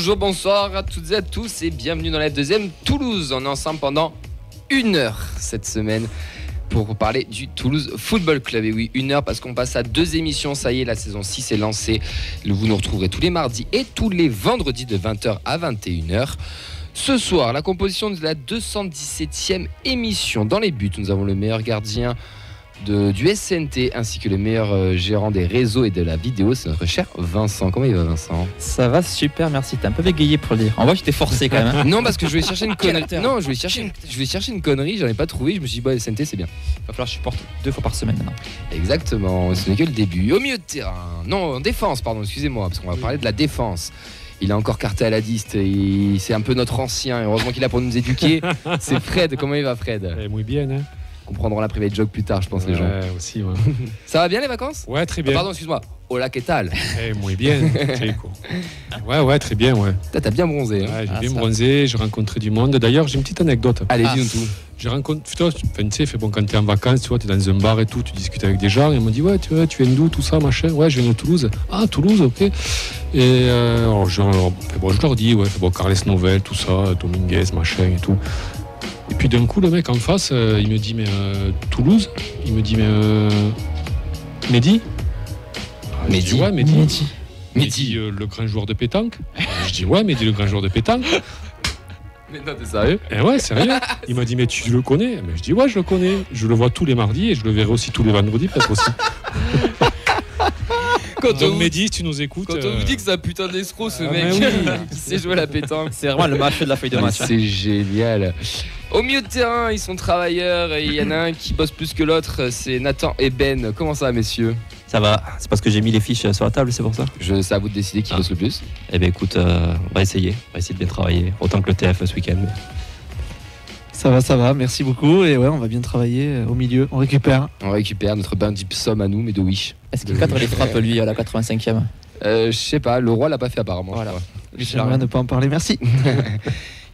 Bonjour, bonsoir à toutes et à tous et bienvenue dans la deuxième Toulouse. On est ensemble pendant 1 heure cette semaine pour parler du Toulouse Football Club. Et oui, 1 heure parce qu'on passe à 2 émissions. Ça y est, la saison 6 est lancée. Vous nous retrouverez tous les mardis et tous les vendredis de 20h à 21h. Ce soir, la composition de la 217e émission. Dans les buts, nous avons le meilleur gardien du SNT ainsi que le meilleur gérant des réseaux et de la vidéo, c'est notre cher Vincent. Comment il va, Vincent ? Ça va super, merci. T'es un peu bégayé pour le dire. En vrai, tu t'es forcé quand même. Hein. Non, parce que je voulais chercher une connerie. Non, je voulais chercher une connerie, j'en ai pas trouvé. Je me suis dit, bah, SNT, c'est bien. Il va falloir que je supporte 2 fois par semaine maintenant. Exactement, ce n'est que le début. Au milieu de terrain, non, en défense, pardon, excusez-moi, parce qu'on va parler de la défense. Il a encore carté à la diste, c'est un peu notre ancien, et heureusement qu'il est là pour nous éduquer. C'est Fred, comment il va, Fred ? Muy bien, hein. Comprendront la private joke plus tard, je pense, les gens. Ouais, aussi, ouais. Ça va bien les vacances ? Ouais, très bien. Pardon, excuse-moi. Hola, ¿qué tal ? Muy bien. Ouais, très bien, ouais. T'as bien bronzé. Hein. Ouais, j'ai bien bronzé, j'ai rencontré du monde. D'ailleurs, j'ai une petite anecdote. Allez, dis-nous tout. J'ai rencontré, tu sais, bon, quand t'es en vacances, tu vois, t'es dans un bar et tout, tu discutes avec des gens, et ils m'ont dit, ouais, tu viens d'où, tout ça, machin. Ouais, je viens de Toulouse. Ah, Toulouse, ok. Et je leur dis, ouais, Carles Novel, tout ça, Dominguez, machin et tout. Et puis d'un coup, le mec en face, il me dit, mais Toulouse ? Il me dit, mais Mehdi ? Je dis, ouais, Mehdi. Mehdi, le grand joueur de pétanque. Je dis, ouais, Mehdi, le grand joueur de pétanque. Mais non, t'es sérieux ? Eh ouais, sérieux. Il m'a dit, mais tu le connais ? Mais je dis, ouais, je le connais. Je le vois tous les mardis et je le verrai aussi tous les vendredis, peut-être aussi. Donc Mehdi, si tu nous écoutes... Quand on vous dit que c'est un putain d'escroc, ce mec, oui. qui sait jouer à la pétanque. C'est vraiment le mafieux de la feuille de match. C'est génial. Au milieu de terrain, ils sont travailleurs et il y en a un qui bosse plus que l'autre, c'est Nathan et Ben. Comment ça, messieurs ? Ça va, c'est parce que j'ai mis les fiches sur la table, c'est pour ça ? C'est à vous de décider qui bosse le plus. Eh bien écoute, on va essayer de bien travailler, autant que le TF ce week-end. Ça va, merci beaucoup. Et ouais, on va bien travailler au milieu, on récupère. On récupère notre bain d'Ipsum à nous, mais de Wish. Est-ce qu'il cadre les frappes, lui, à la 85e ? Je sais pas, le roi l'a pas fait apparemment. Voilà. J'aimerais ne pas en parler, merci.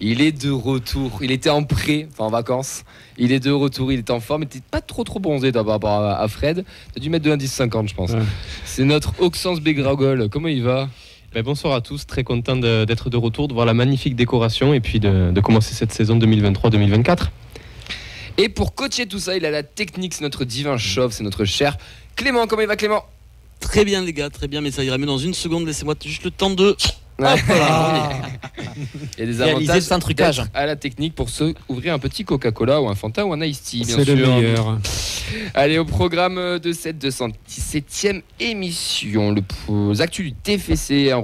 Il est de retour, il était en prêt, enfin en vacances. Il est de retour, il est en forme, il était pas trop bronzé par rapport à Fred. T'as dû mettre de l'indice 50, je pense. Ouais. C'est notre Auxence Begragol, comment il va ? Bonsoir à tous, très content d'être de retour, de voir la magnifique décoration et puis de commencer cette saison 2023-2024. Et pour coacher tout ça, il a la technique, c'est notre divin chauve, c'est notre cher Clément. Comment il va, Clément ? Très bien les gars, très bien, mais ça ira mieux dans 1 seconde, laissez-moi juste le temps de... Il y a des avantages un trucage à la technique pour se ouvrir un petit Coca-Cola ou un Fanta ou un Ice Tea, bien c'est sûr. Le meilleur. Allez, au programme de cette 217e émission, les actus du TFC, long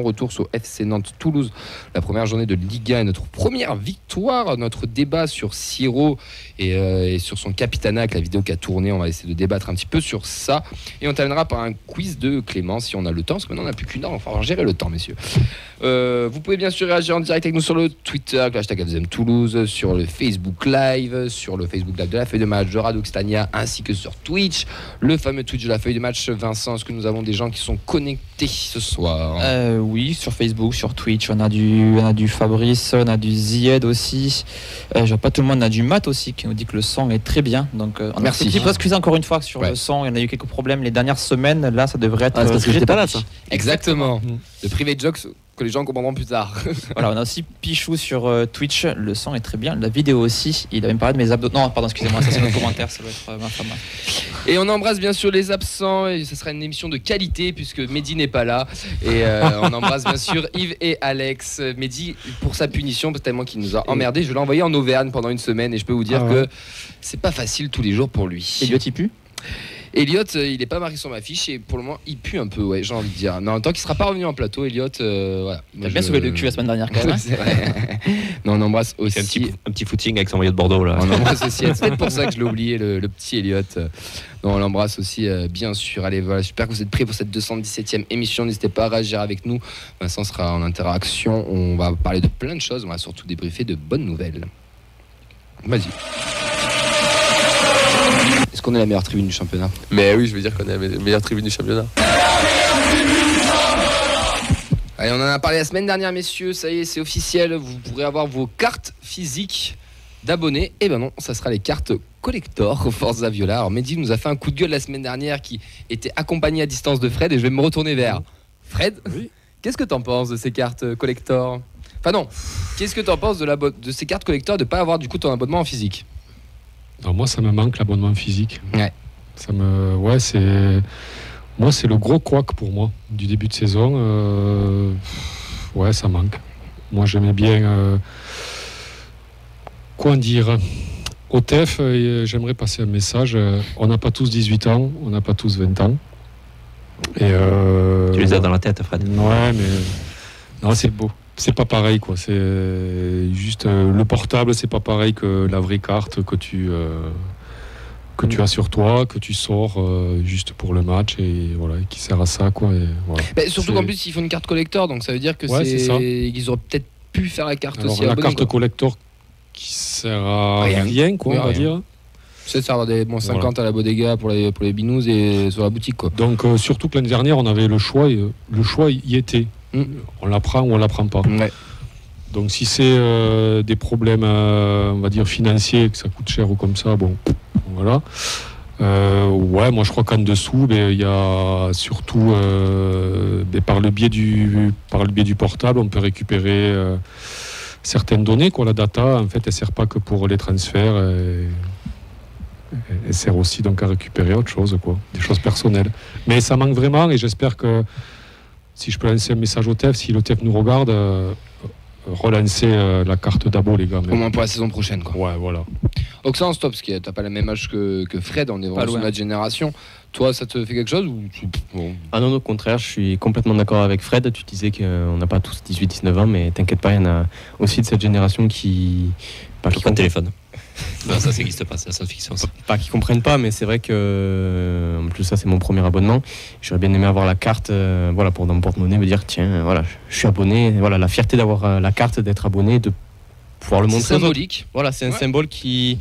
retour sur FC Nantes Toulouse, la première journée de Ligue 1 et notre première victoire, notre débat sur Siro et sur son capitanat avec la vidéo qui a tourné. On va essayer de débattre un petit peu sur ça et on terminera par un quiz de Clément si on a le temps, parce que maintenant on n'a plus qu'1 heure, il va falloir gérer le temps, messieurs. Vous pouvez bien sûr réagir en direct avec nous sur le Twitter, le hashtag FDM Toulouse, sur le Facebook Live, sur le Facebook Live de la feuille de match de Radio Xtania, ainsi que sur Twitch, le fameux Twitch de la feuille de match. Vincent, est-ce que nous avons des gens qui sont connectés ce soir ? Oui, sur Facebook, sur Twitch, on a du Fabrice, on a du Zied aussi. Je vois pas tout le monde, on a du Matt aussi qui nous dit que le son est très bien. Donc on merci. Peut excuser encore une fois sur le son, il y en a eu quelques problèmes les dernières semaines. Là, ça devrait être. parce que j'étais pas là, ça. Exactement. Le private jokes que les gens comprendront plus tard. Voilà, on a aussi Pichou sur Twitch, le son est très bien, la vidéo aussi, il avait me parlé de mes abdos. Non, pardon, excusez-moi, ça c'est notre commentaire, ça doit être ma femme. Et on embrasse bien sûr les absents, et ce sera une émission de qualité puisque Mehdi n'est pas là. Et on embrasse bien sûr Yves et Alex. Mehdi, pour sa punition, tellement qu'il nous a emmerdé, je l'ai envoyé en Auvergne pendant 1 semaine et je peux vous dire que c'est pas facile tous les jours pour lui. Elliot, il pue ? Elliot, il n'est pas marqué sur ma fiche et pour le moment il pue un peu, ouais, j'ai envie de dire. Mais en tant qu'il ne sera pas revenu en plateau, Elliot, voilà. T'as bien sauvé le cul la semaine dernière quand même. C'est vrai. Non, on embrasse aussi. Un petit footing avec son maillot de Bordeaux là. On embrasse aussi. C'est peut-être pour ça que je l'ai oublié, le petit Elliot. Non, on l'embrasse aussi, bien sûr. Allez, voilà, j'espère que vous êtes prêts pour cette 217e émission. N'hésitez pas à réagir avec nous. Vincent sera en interaction. On va parler de plein de choses. On va surtout débriefer de bonnes nouvelles. Vas-y. Est-ce qu'on est la meilleure tribune du championnat ? Mais oui, je veux dire qu'on est la meilleure tribune du championnat. Allez, on en a parlé la semaine dernière, messieurs. Ça y est, c'est officiel. Vous pourrez avoir vos cartes physiques d'abonnés. Et ben non, ça sera les cartes collector Forza Viola. Alors Mehdi nous a fait un coup de gueule la semaine dernière qui était accompagné à distance de Fred. Et je vais me retourner vers Fred. Oui. Qu'est-ce que t'en penses de ces cartes collector? Enfin non, qu'est-ce que t'en penses de ces cartes collector de pas avoir du coup ton abonnement en physique? Non, moi, ça me manque l'abonnement physique. Ouais. Moi, c'est le gros couac pour moi du début de saison. Ouais, ça manque. Moi, j'aimais bien. Quoi dire? Au TEF, j'aimerais passer un message. On n'a pas tous 18 ans, on n'a pas tous 20 ans. Et tu les as dans la tête, Fred. Ouais, mais non, c'est beau. C'est pas pareil, quoi. C'est juste le portable, c'est pas pareil que la vraie carte que tu as sur toi, que tu sors juste pour le match et voilà, qui sert à ça, quoi. Et voilà. Surtout qu'en plus ils font une carte collector, donc ça veut dire que ils auraient peut-être pu faire la carte. Alors, aussi la abonnée, carte quoi. collector qui sert à rien, quoi, Oui, on va rien. dire. C'est de faire des bons 50 à la bodega pour les binous et sur la boutique, quoi. Donc surtout que l'année dernière on avait le choix, et le choix y était. On la prend ou on la prend pas. Ouais. Donc si c'est des problèmes, on va dire financiers, que ça coûte cher ou comme ça, bon, voilà. Ouais, moi je crois qu'en dessous, il y a surtout par le biais du portable, on peut récupérer certaines données, quoi. La data, en fait, elle sert pas que pour les transferts. Elle sert aussi donc à récupérer autre chose, quoi, des choses personnelles. Mais ça manque vraiment, et j'espère que si je peux lancer un message au TEF, si le TEF nous regarde, relancer la carte d'abo, les gars. Au moins pour la saison prochaine, quoi. Ouais, voilà. Oxens, toi, parce que t'as pas le même âge que Fred, on est vraiment sur notre génération. Toi, ça te fait quelque chose ou bon. Ah non, au contraire, je suis complètement d'accord avec Fred. Tu disais qu'on n'a pas tous 18-19 ans, mais t'inquiète pas, il y en a aussi de cette génération qui... Pas de téléphone. Non, ça n'existe pas, c'est la science-fiction. Pas qu'ils comprennent pas, mais c'est vrai que en plus ça c'est mon premier abonnement. J'aurais bien aimé avoir la carte, voilà, pour dans mon porte-monnaie, me dire tiens, voilà, je suis abonné. Voilà, la fierté d'avoir la carte, d'être abonné, de pouvoir le montrer. C'est symbolique. Voilà, c'est un symbole qui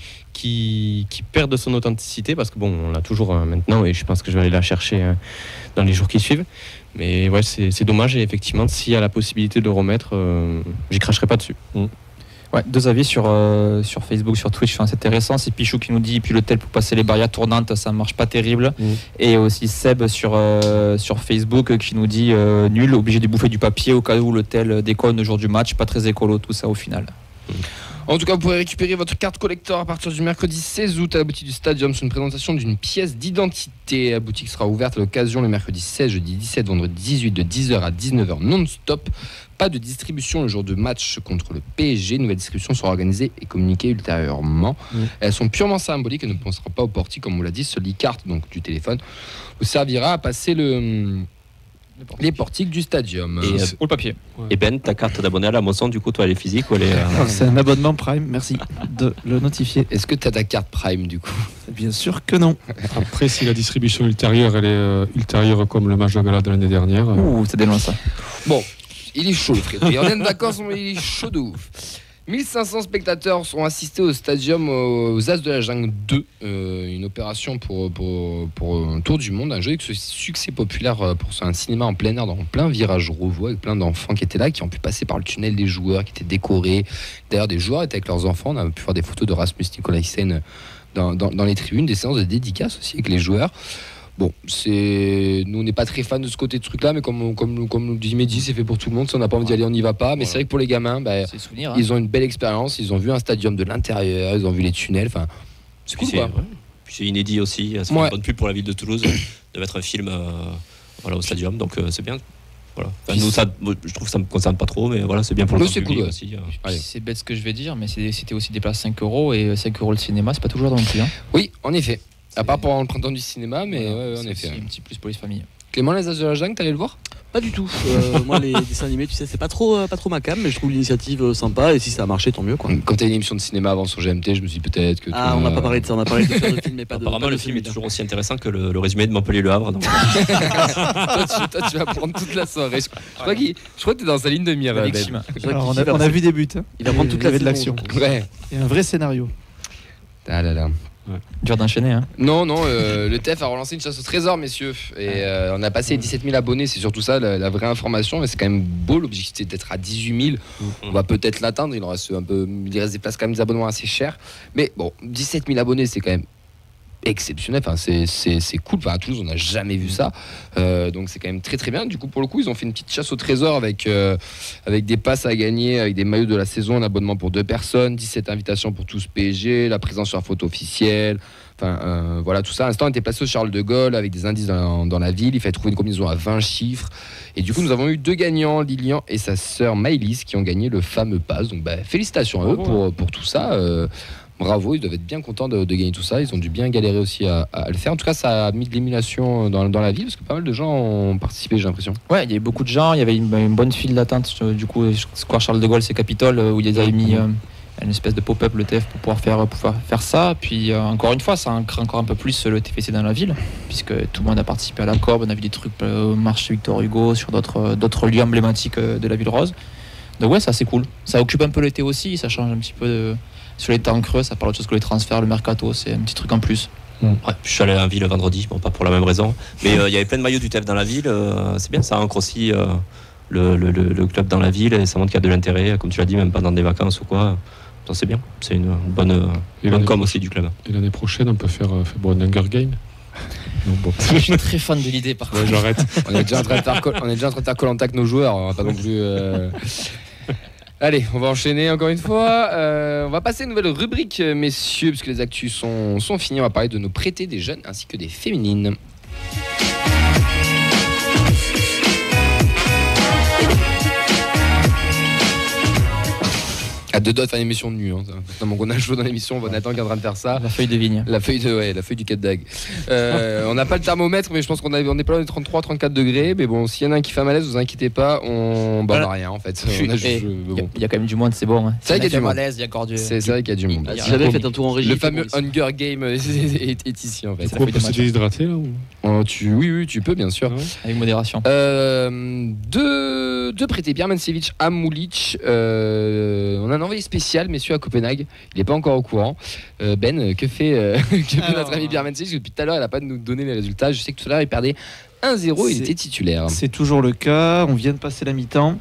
perd de son authenticité parce que bon, on l'a toujours maintenant et je pense que je vais aller la chercher dans les jours qui suivent. Mais ouais, c'est dommage et effectivement, s'il y a la possibilité de le remettre, j'y cracherai pas dessus. Ouais, deux avis sur Facebook, sur Twitch, c'est intéressant. C'est Pichou qui nous dit, et puis le tel pour passer les barrières tournantes, ça marche pas terrible. Et aussi Seb sur Facebook qui nous dit nul, obligé de bouffer du papier au cas où le tel déconne le jour du match, pas très écolo tout ça au final. En tout cas, vous pourrez récupérer votre carte collector à partir du mercredi 16 août à la boutique du Stadium. C'est une présentation d'une pièce d'identité. La boutique sera ouverte à l'occasion le mercredi 16, jeudi 17, vendredi 18 de 10h à 19h non-stop. Pas de distribution le jour de match contre le PSG. Nouvelle distribution sera organisée et communiquée ultérieurement. Elles sont purement symboliques et ne penseront pas au portique, comme on l'a dit. Seule l'e-carte, donc du téléphone, vous servira à passer les portiques du Stadium. Et Ou le papier. Et Ben, ta carte d'abonné à la Mosson, du coup, toi, elle est physique ou elle est. C'est un abonnement Prime, merci de le notifier. Est-ce que tu as ta carte Prime du coup? Bien sûr que non. Après, si la distribution ultérieure, elle est ultérieure comme le match de gala de l'année dernière. Ouh, c'est déloin ça. Bon, il est chaud le Frédéric. On est d'accord, mais il est chaud de ouf. 1500 spectateurs sont assistés au Stadium aux As de la Jungle 2, une opération pour un tour du monde, un joli succès populaire pour un cinéma en plein air, dans plein virage Rouvreau, avec plein d'enfants qui étaient là, qui ont pu passer par le tunnel des joueurs, qui étaient décorés. D'ailleurs, des joueurs étaient avec leurs enfants, on a pu voir des photos de Rasmus Nikolaisen dans les tribunes, des séances de dédicaces aussi avec les joueurs. Bon, nous on n'est pas très fans de ce côté de truc-là, mais comme nous dit Mehdi, c'est fait pour tout le monde. Si on n'a pas envie d'y aller, on n'y va pas. Mais c'est vrai que pour les gamins, ils ont une belle expérience. Ils ont vu un stadium de l'intérieur, ils ont vu les tunnels. Enfin, c'est cool, quoi. Puis c'est inédit aussi. C'est une bonne pub pour la ville de Toulouse de mettre un film au stadium. Donc c'est bien. Voilà. Enfin, nous, je trouve que ça ne me concerne pas trop, mais voilà, c'est bien pour le public cool, aussi. C'est bête ce que je vais dire, mais c'était aussi des places 5 € et 5 € le cinéma, c'est pas toujours non plus. Oui, en effet. À part pendant le printemps du cinéma, mais ouais, en effet. C'est un petit plus pour les familles. Clément, les As de la Jungle, t'allais le voir? Pas du tout. Moi, les dessins animés, tu sais, c'est pas trop ma cam, mais je trouve l'initiative sympa et si ça a marché, tant mieux, quoi. Quand t'as une émission de cinéma avant sur GMT, je me suis dit peut-être que. On n'a pas parlé de ça, on a parlé de faire le film, mais pas de. Apparemment, le film est toujours aussi intéressant que le résumé de Montpellier-Le Havre. Donc... toi, tu vas prendre toute la soirée. Je crois que t'es dans sa ligne de mire. Alors, on a vu des buts. Il va prendre toute la de l'action. Ouais. Il y a un vrai scénario. Ah là là. Ouais. Dur d'enchaîner, hein. Non, le TEF a relancé une chasse au trésor, messieurs. Et on a passé 17 000 abonnés, c'est surtout ça la vraie information. Mais c'est quand même beau, l'objectif c'est d'être à 18 000. On va peut-être l'atteindre, il reste des places quand même des abonnements assez chers. Mais bon, 17 000 abonnés, c'est quand même exceptionnel. Enfin, c'est cool. Enfin, à Toulouse, on n'a jamais vu ça. Donc c'est quand même très très bien. Du coup, pour le coup, ils ont fait une petite chasse au trésor avec des passes à gagner, avec des maillots de la saison, un abonnement pour 2 personnes, 17 invitations pour tous PSG, la présence sur la photo officielle. Enfin, voilà, tout ça. Un instant, on était placé au Charles de Gaulle avec des indices dans la ville. Il fallait trouver une combinaison à 20 chiffres. Et du coup, nous avons eu 2 gagnants, Lilian et sa sœur Maëlys, qui ont gagné le fameux pass. Donc, félicitations à eux pour tout ça. Bravo, ils doivent être bien contents de gagner tout ça. Ils ont dû bien galérer aussi à le faire. En tout cas, ça a mis de l'émulation dans la ville, parce que pas mal de gens ont participé, j'ai l'impression. Ouais, il y avait beaucoup de gens. Il y avait une bonne file d'attente. Du coup, Square Charles de Gaulle, c'est Capitole, où ils avaient mis une espèce de pop-up, le TF, pour pouvoir faire ça. Puis, encore une fois, ça ancre encore un peu plus le TFC dans la ville, puisque tout le monde a participé à la Corbe. On a vu des trucs au marché Victor Hugo, sur d'autres lieux emblématiques de la ville rose. Donc, ouais, ça, c'est cool. Ça occupe un peu l'été aussi. Ça change un petit peu sur les temps creux, ça parle autre chose que les transferts, le mercato, c'est un petit truc en plus. Ouais, je suis allé à la ville vendredi, bon, pas pour la même raison, mais il y avait plein de maillots du TEF dans la ville, c'est bien, ça ancre aussi le club dans la ville, et ça montre qu'il y a de l'intérêt, comme tu l'as dit, même pendant des vacances ou quoi. Ça, c'est bien, c'est une bonne com aussi du club. Et l'année prochaine, on peut faire un Hunger Game. Donc, bon. Je suis très fan de l'idée, par contre. Ouais, j'arrête. On est déjà en train de faire Koh-Lanta avec nos joueurs, on va pas non plus... Allez, on va enchaîner encore une fois. On va passer à une nouvelle rubrique, messieurs, puisque les actus sont finis. On va parler de nos prêtés des jeunes ainsi que des féminines. À 2 doigts de faire une émission de nu. Donc on a chaud dans l'émission, on va Nathan qui est en train de faire ça. La feuille de vigne. La feuille du Cap d'Agde. On n'a pas le thermomètre, mais je pense qu'on est pas loin des 33-34 degrés. Mais bon, s'il y en a un qui fait un malaise, vous inquiétez pas, on a rien en fait. Il y a quand même du monde, c'est bon. C'est vrai qu'il y a du monde. Il y a encore du... C'est vrai qu'il y a du monde. Si jamais faites un tour en régie. Le fameux Hunger Game est ici en fait. On peut se déshydrater là ou... Oui, tu peux bien sûr. Avec modération. Deux prêtés, Birmancevic à Moulich. On a un envoyé spécial, messieurs, à Copenhague. Il n'est pas encore au courant. Ben, que fait notre ami Birmancevic? Depuis tout à l'heure, il n'a pas nous donné les résultats. Je sais que tout à l'heure, il perdait 1-0. Il était titulaire. C'est toujours le cas. On vient de passer la mi-temps.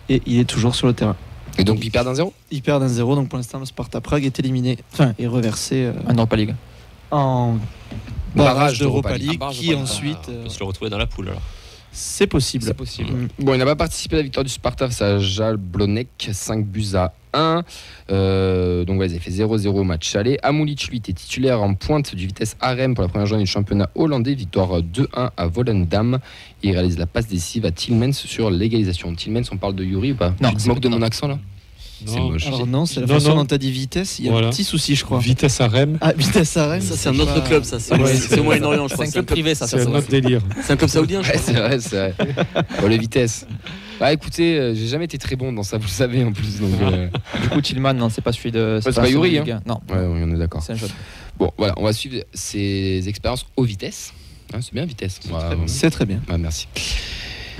Et il est toujours sur le terrain. Et donc, il perd 1-0? Il perd 1-0. Donc, pour l'instant, le Sparta Prague est éliminé. Enfin, est reversé en Europa League. En barrage d'Europa League. Qui ensuite. On peut se le retrouver dans la poule alors. C'est possible. C'est possible. Bon, il n'a pas participé à la victoire du Sparta face à Jablonec, 5-1. Donc, ouais, ils avaient fait 0-0 au match aller. Amulic, lui, était titulaire en pointe du Vitesse Arnhem pour la première journée du championnat hollandais. Victoire 2-1 à Volendam. Et il réalise la passe décisive à Tillmans sur l'égalisation. Tillmans, on parle de Yuri ou pas? Non, tu te moques de mon accent là? C'est Non. moche. Alors non, c'est la façon dont t'as dit Vitesse. Il y a un petit souci, je crois. Vitesse à Rennes. Ah, Vitesse à Rennes, Ça, c'est un autre club, ça. C'est au Moyen-Orient, je crois. C'est un club privé, ça. C'est un autre délire. C'est un club saoudien, je Ouais, crois. c'est vrai. Bon, le Vitesse. Bah écoutez, j'ai jamais été très bon dans ça, vous le savez en plus. Donc, Du coup, Tillman, non, c'est pas celui de. c'est pas Yuri, hein. Non. Ouais, oui, on est d'accord. C'est un jeu. Bon, voilà, on va suivre ses expériences au Vitesse. C'est bien Vitesse. C'est très bien. Ouais, merci.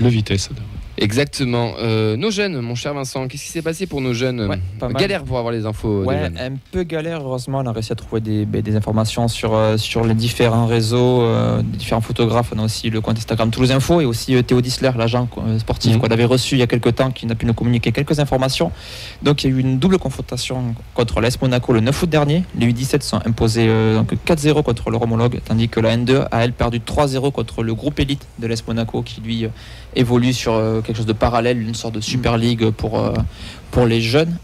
Le Vitesse. Exactement. Nos jeunes, mon cher Vincent, qu'est-ce qui s'est passé pour nos jeunes? Ouais, pas mal. Galère pour avoir les infos des Ouais, jeunes. un peu galère. Heureusement, on a réussi à trouver des informations sur les différents réseaux, des différents photographes. On a aussi le compte Instagram Toulouse Info et aussi Théo Disler, l'agent sportif qu'on avait reçu il y a quelques temps, qui n'a pu nous communiquer quelques informations. Donc, il y a eu une double confrontation contre l'AS Monaco le 9 août dernier. Les U17 sont imposés 4-0 contre leur homologue, tandis que la N2 a, elle, perdu 3-0 contre le groupe élite de l'AS Monaco, qui lui évolue sur quelque chose de parallèle, une sorte de Super League pour les jeunes.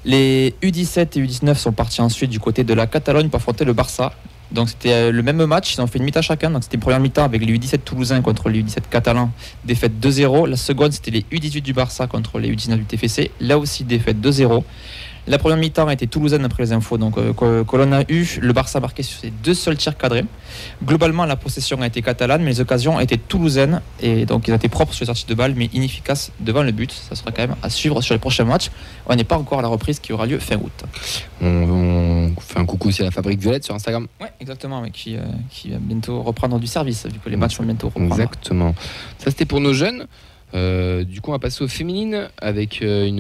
Les U17 et U19 sont partis ensuite du côté de la Catalogne pour affronter le Barça. Donc c'était le même match, ils ont fait une mi-temps chacun. Donc c'était une première mi-temps avec les U17 toulousains contre les U17 catalans, défaite 2-0. La seconde, c'était les U18 du Barça contre les U19 du TFC, là aussi défaite 2-0. La première mi-temps a été toulousaine après les infos que l'on a eu. Le Barça marqué sur ses 2 seuls tirs cadrés. Globalement, la possession a été catalane, mais les occasions étaient toulousaines. Et donc, ils ont été propres sur les sorties de balles, mais inefficaces devant le but. Ça sera quand même à suivre sur les prochains matchs. On n'est pas encore à la reprise qui aura lieu fin août. On fait un coucou aussi à la Fabrique Violette sur Instagram. Ouais, exactement, mais qui va bientôt reprendre du service, vu que les matchs vont bientôt reprendre. Exactement. Ça, c'était pour nos jeunes. Du coup, on va passer aux féminines avec elles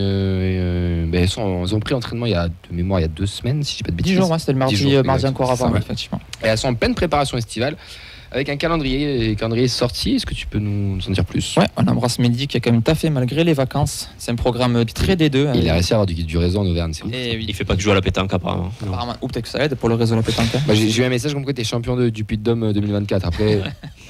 ont pris l'entraînement il y a 2 semaines, si je dis pas de bêtises. 10 jours, ouais, c'était le mardi encore avant, effectivement. Et elles sont en pleine préparation estivale avec un calendrier sorti. Est-ce que tu peux nous en dire plus? Ouais, on embrasse Mehdi qui a quand même taffé malgré les vacances. C'est un programme très D2. Il a réussi à avoir du réseau en Auvergne, c'est ouf. Et oui, Il fait pas que jouer à la pétanque apparemment. apparemment. Ou peut-être que ça aide pour le réseau de la pétanque. Bah, j'ai eu un message comme quoi tu es champion du Puy-de-Dôme 2024. Après,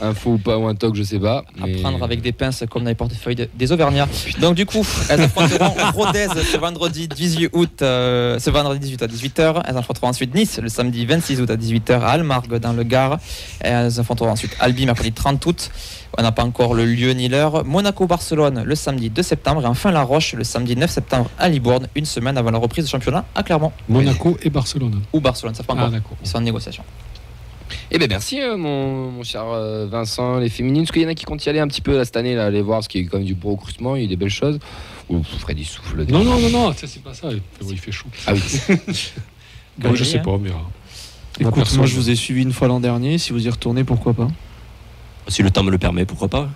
info ou pas, ou un talk, je sais pas. À mais- prendre avec des pinces comme dans les portefeuilles des Auvergnats. Donc du coup, elles affronteront Rodez ce vendredi 18 août, ce vendredi 18 à 18h. Elles affronteront ensuite Nice le samedi 26 août à 18h à Almargues dans le Gard. Elles affronteront ensuite Albi mercredi 30 août. On n'a pas encore le lieu ni l'heure. Monaco-Barcelone le samedi 2 septembre et enfin La Roche le samedi 9 septembre à Libourne, une semaine avant la reprise du championnat à Clermont. Monaco et Barcelone. Ou Barcelone, ça fera Ah, encore. d'accord. Ils sont en négociation. Eh ben merci mon cher Vincent, les féminines. Est-ce qu'il y en a qui comptent y aller un petit peu là, cette année, là, aller voir, parce qu'il y a eu quand même du beau recrutement, il y a eu des belles choses. Ou Freddy souffle. Non, ça c'est pas ça. Il fait chaud. Ah oui. Bon, je sais pas, on verra. Écoute, Personne. moi je vous ai suivi une fois l'an dernier. Si vous y retournez, pourquoi pas? Si le temps me le permet, pourquoi pas.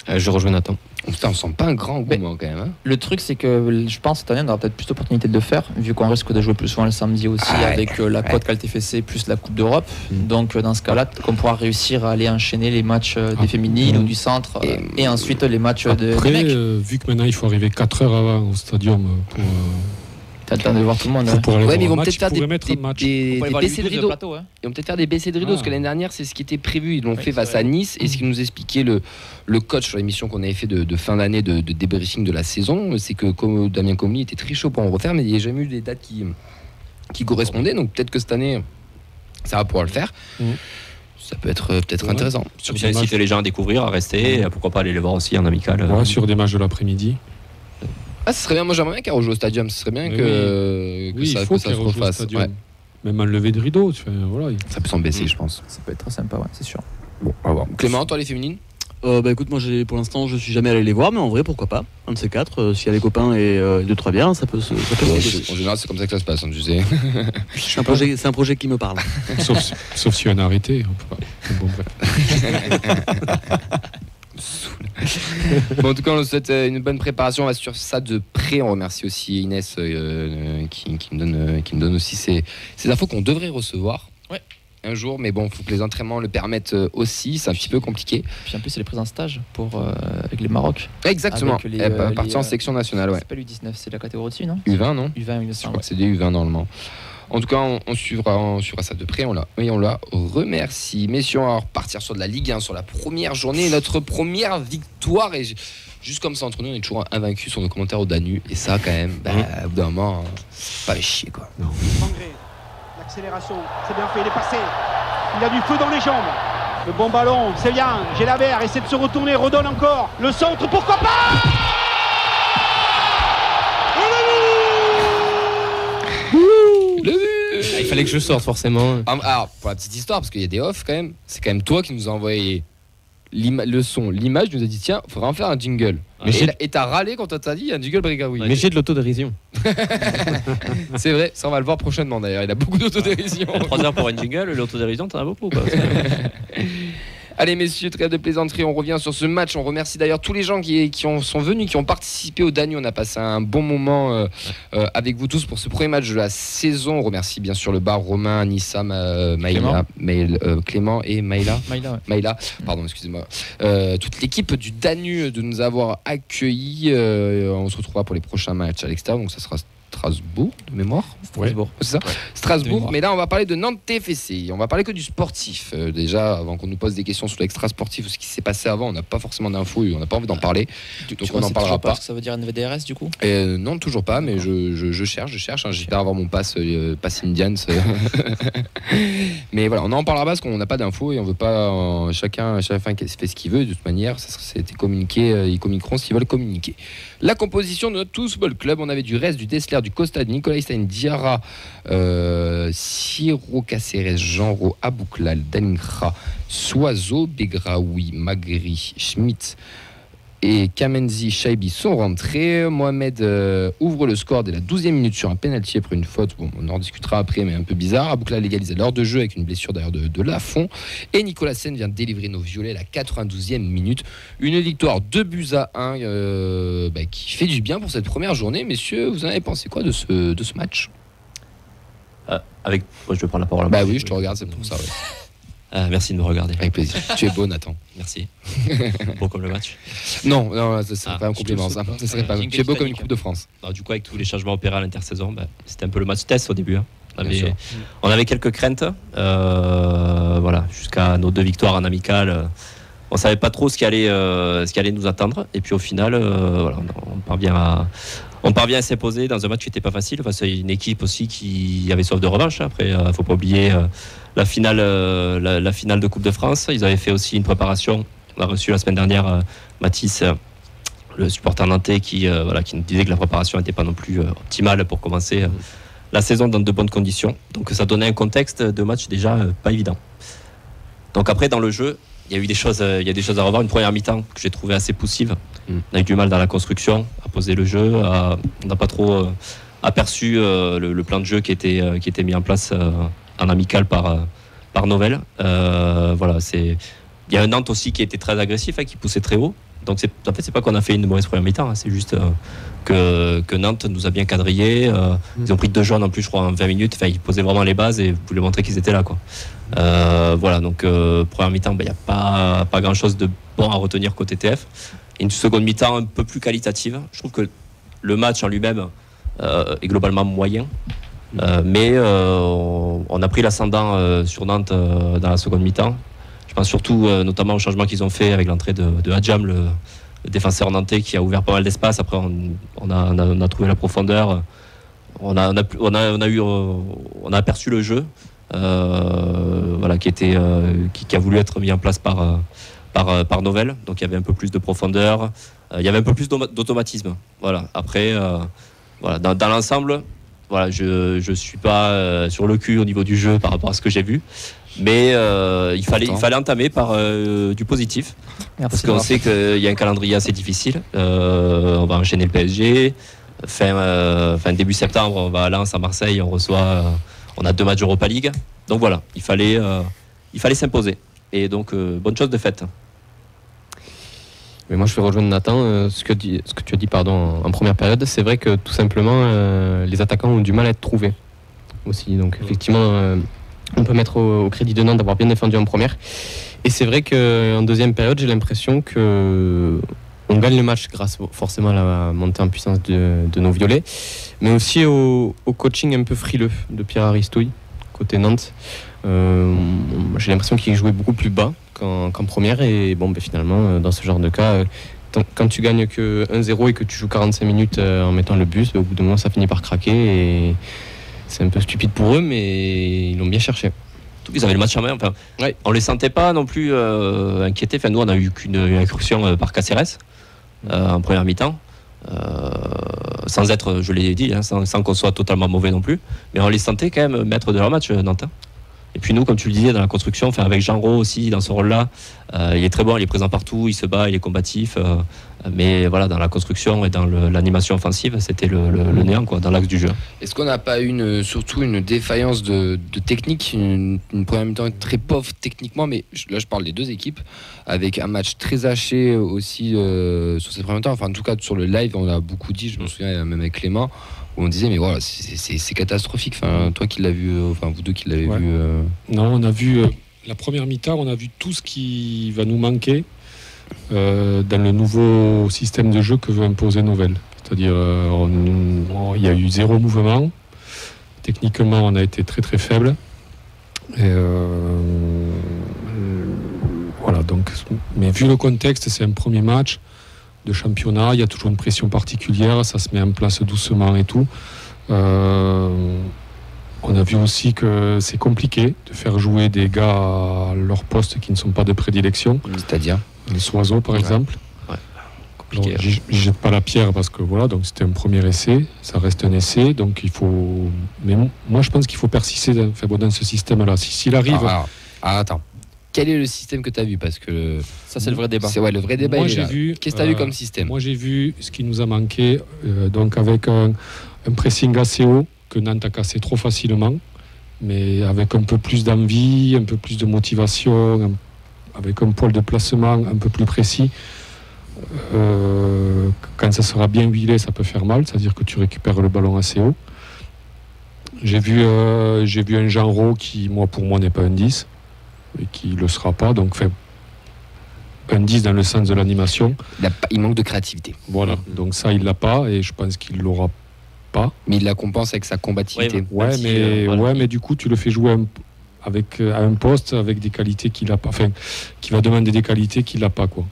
Je rejoins Nathan. Putain, on sent pas un grand engouement quand même. Hein. Le truc, c'est que je pense cette année, on aura peut-être plus d'opportunités de le faire, vu qu'on risque de jouer plus souvent le samedi aussi avec la Côte Calté-Fessé plus la Coupe d'Europe. Donc, dans ce cas-là, qu'on pourra réussir à aller enchaîner les matchs des féminines ou du centre et ensuite les matchs des Après, mecs. vu que maintenant il faut arriver 4 heures avant au stadium pour T'as le temps de voir tout le monde. aller Ouais, voir mais ils un vont match, peut-être faire ils pourraient mettre un match. des baissées de rideau. plateau, hein. Ils vont peut-être faire des baissées de rideau, parce que l'année dernière, c'est ce qui était prévu. Ils l'ont fait face à Nice. Et ce qui nous expliquait le coach sur l'émission qu'on avait fait de fin d'année de débriefing de la saison, c'est que comme Damien Comly était très chaud pour en refaire, mais il n'y a jamais eu des dates qui correspondaient. Donc peut-être que cette année, ça va pouvoir le faire. Ça peut être Ouais. intéressant. Sur Bien des inciter les gens à découvrir, à rester, et pourquoi pas aller les voir aussi en amical. matchs, ouais, sur des matchs de l'après-midi. Ah, ce serait bien. Moi, j'aimerais bien qu'elle rejoue au stadium. Ce serait bien Mais que Oui, ça, il faut que ça qu'il se rejoue au refasse. stadium. Ouais. Même un lever de rideau. Voilà. Ça peut s'en baisser, je pense. Ça peut être très sympa, ouais, c'est sûr. Bon, on va voir. Clément, toi, les féminines? Bah écoute, moi pour l'instant je suis jamais allé les voir, mais en vrai pourquoi pas. Un de ces quatre, s'il y a les copains et 2-3 bières, ça peut se négocier. En général, c'est comme ça que ça se passe, hein, tu sais. C'est un projet qui me parle. Sauf si on a arrêté. On peut pas. Bon, bref. Bon, en tout cas, on nous souhaite une bonne préparation. On va sur ça de près. On remercie aussi Inès qui me donne aussi ces infos qu'on devrait recevoir un jour. Mais bon, il faut que les entraînements le permettent aussi. C'est un petit peu compliqué. Puis en plus, elle est prise en stage avec les Maroc. Exactement. Avec les, Elle est partie les, en section nationale, ouais. C'est pas l'U19, c'est la catégorie au-dessus, non? U20, non? U20, il me Je semble. crois que c'est des U20 normalement. En tout cas, on suivra ça de près. On la remercie. Messieurs, on va repartir sur de la Ligue 1, sur la première journée, notre première victoire. Et juste comme ça, entre nous, on est toujours invaincus sur nos commentaires au Danu. Et ça, quand même, au bout d'un moment, c'est pas les chier, quoi. Sangré, l'accélération, c'est bien fait, il est passé. Il a du feu dans les jambes. Le bon ballon, c'est bien. Gélabert essaie de se retourner, redonne encore. Le centre, pourquoi pas? Il fallait que je sorte forcément. Alors, pour la petite histoire, parce qu'il y a des offs quand même, c'est quand même toi qui nous a envoyé le son, l'image, nous a dit tiens, il faudra en faire un jingle. Et t'as râlé quand t'as dit un jingle Brigaoui. Mais j'ai de l'autodérision. C'est vrai, ça on va le voir prochainement d'ailleurs. Il a beaucoup d'autodérision. 3 heures pour un jingle, l'autodérision, t'en as beaucoup. Quoi. Allez messieurs, trêve de plaisanterie, on revient sur ce match. On remercie d'ailleurs tous les gens qui sont venus, qui ont participé au Danu. On a passé un bon moment avec vous tous pour ce premier match de la saison. On remercie bien sûr le bar Romain, Nissa, Clément et Maïla. Maïla, pardon, excusez-moi. Toute l'équipe du Danu de nous avoir accueillis. On se retrouvera pour les prochains matchs à l'extérieur, donc ça sera Strasbourg de mémoire. Strasbourg. C'est ça Strasbourg. Mais là, on va parler de Nantes TFC. On va parler que du sportif. Déjà, avant qu'on nous pose des questions sur l'extra sportif ou ce qui s'est passé avant, on n'a pas forcément d'infos et on n'a pas envie d'en parler. Donc on n'en parlera pas. Ce que ça veut dire NVDRS du coup? Non, toujours pas, mais je cherche. Hein. J'espère avoir mon pass Indians. Mais voilà, on n'en parlera pas parce qu'on n'a pas d'infos et on veut pas. Chacun fait ce qu'il veut. De toute manière, ça a été communiqué. Ils communiqueront s'ils veulent communiquer. La composition de notre Toulouse Football Club, on avait du reste, du Dessler, du Costa, de Nicolas Stein, Diarra, Siro Caceres, Jean-Ro, Abouklal, Dalinra, Soiseau, Begraoui, Magri, Schmitt et Kamenzi, Shaibi sont rentrés. Mohamed ouvre le score dès la 12e minute sur un pénalty après une faute. Bon, on en discutera après, mais un peu bizarre. Abouklal légalise à l'heure de jeu avec une blessure d'ailleurs de Lafont. Et Nicolas Sen vient délivrer nos violets à la 92e minute. Une victoire 2-1 qui fait du bien pour cette première journée. Messieurs, vous en avez pensé quoi de ce match? Moi, je vais prendre la parole. Bah oui, je te regarde, c'est pour ça. Ouais. Merci de me regarder. Avec plaisir. Tu es beau, Nathan. Merci. Beau comme le match. Non, ce serait pas un compliment. Ça. Ce serait pas. Tu es beau comme une Coupe de France. Alors, du coup, avec tous les changements opérés à l'intersaison, c'était un peu le match test au début. Hein. On avait quelques craintes. Voilà, jusqu'à nos 2 victoires en amical. On savait pas trop ce qui allait nous attendre. Et puis au final, voilà, on parvient à s'imposer dans un match qui n'était pas facile face à une équipe aussi qui avait soif de revanche. Après, faut pas oublier la finale de Coupe de France. Ils avaient fait aussi une préparation. On a reçu la semaine dernière Mathis, le supporter nantais, qui nous disait que la préparation n'était pas non plus optimale pour commencer la saison dans de bonnes conditions. Donc ça donnait un contexte de match déjà pas évident. Donc après, dans le jeu, il y a des choses à revoir. Une première mi-temps que j'ai trouvé assez poussive. On a eu du mal dans la construction, à poser le jeu. On n'a pas trop aperçu le plan de jeu qui était mis en place en amical par Novell. Voilà, il y a un Nantes aussi qui était très agressif, qui poussait très haut. Donc en fait, c'est pas qu'on a fait une mauvaise première mi-temps, c'est juste que Nantes nous a bien quadrillé. Ils ont pris 2 jaunes en plus, je crois, en 20 minutes. Ils posaient vraiment les bases et voulaient montrer qu'ils étaient là, quoi. Voilà, donc première mi-temps, il n'y a pas grand-chose de bon à retenir côté TF. Une seconde mi-temps un peu plus qualitative. Je trouve que le match en lui-même est globalement moyen. Mais on a pris l'ascendant sur Nantes dans la seconde mi-temps. Je pense surtout notamment au changement qu'ils ont fait avec l'entrée de Hadjam, le défenseur nantais, qui a ouvert pas mal d'espace. Après, on a trouvé la profondeur. On a aperçu le jeu, voilà, qui a voulu être mis en place par Novell. Donc il y avait un peu plus de profondeur, il y avait un peu plus d'automatisme. Voilà. Après, voilà, dans l'ensemble, voilà, je suis pas sur le cul au niveau du jeu par rapport à ce que j'ai vu. Mais il fallait entamer par du positif. Parce qu'on sait qu'il y a un calendrier assez difficile. On va enchaîner le PSG. Début septembre, on va à Lens, à Marseille. On a 2 matchs Europa League. Donc voilà, il fallait s'imposer. Et donc, bonne chose de faite. Mais moi, je vais rejoindre Nathan. Ce que tu as dit en première période, c'est vrai que tout simplement, les attaquants ont du mal à être trouvés aussi. Donc effectivement, on peut mettre au crédit de Nantes d'avoir bien défendu en première. Et c'est vrai qu'en deuxième période, j'ai l'impression qu'on gagne le match grâce forcément à la montée en puissance de nos violets, mais aussi au coaching un peu frileux de Pierre Aristouille, côté Nantes. J'ai l'impression qu'il jouait beaucoup plus bas qu'en première. Et finalement, dans ce genre de cas, quand tu gagnes que 1-0 et que tu joues 45 minutes en mettant le bus, au bout d'un moment, ça finit par craquer. Et c'est un peu stupide pour eux, mais ils l'ont bien cherché. Ils avaient le match en main. Ouais. On les sentait pas non plus inquiétés. Nous, on a eu qu'une incursion par Caceres en première mi-temps, sans être, je l'ai dit, sans qu'on soit totalement mauvais non plus. Mais on les sentait quand même maîtres de leur match, Nantes. Et puis nous, comme tu le disais, dans la construction, avec Jean Rau aussi dans ce rôle-là, il est très bon, il est présent partout, il se bat, il est combatif. Mais voilà, dans la construction et dans l'animation offensive, c'était le néant, quoi, dans l'axe du jeu. Est-ce qu'on n'a pas surtout une défaillance de technique, une première mi-temps très pauvre techniquement, mais là je parle des 2 équipes, avec un match très haché aussi sur cette première mi-temps. En tout cas sur le live, on a beaucoup dit, je me souviens même avec Clément, où on disait mais voilà, c'est catastrophique. Toi qui l'as vu, vous deux qui l'avez vu. Non, on a vu la première mi-temps, on a vu tout ce qui va nous manquer dans le nouveau système de jeu que veut imposer Novell. C'est-à-dire il y a eu 0 mouvement. Techniquement, on a été très très faible. Et voilà, donc, mais vu le contexte, c'est un premier match de championnat, il y a toujours une pression particulière, ça se met en place doucement et tout. On a vu aussi que c'est compliqué de faire jouer des gars à leur poste qui ne sont pas de prédilection. C'est-à-dire Soiseau, par exemple. Ouais. Compliqué. Je jette pas la pierre parce que voilà, donc c'était un premier essai, ça reste un essai, donc il faut. Mais moi, je pense qu'il faut persister dans ce système-là. S'il arrive. Attends. Quel est le système que tu as vu? Parce que ça, c'est le vrai débat. Le vrai débat. Moi, j'ai vu. Qu'est-ce que tu as vu comme système? Moi, j'ai vu ce qui nous a manqué, donc avec un pressing assez haut que Nantes a cassé trop facilement, mais avec un peu plus d'envie, un peu plus de motivation, avec un poil de placement un peu plus précis. Quand ça sera bien huilé, ça peut faire mal, c'est-à-dire que tu récupères le ballon assez haut. J'ai vu un Jean Rau qui, pour moi, n'est pas un 10. et qui ne le sera pas. Donc, un 10 dans le sens de l'animation. Il manque de créativité. Voilà, donc ça, il l'a pas et je pense qu'il l'aura pas. Mais il la compense avec sa combativité. Mais du coup, tu le fais jouer à un poste avec des qualités qu'il n'a pas. Enfin, qui va demander des qualités qu'il n'a pas, quoi.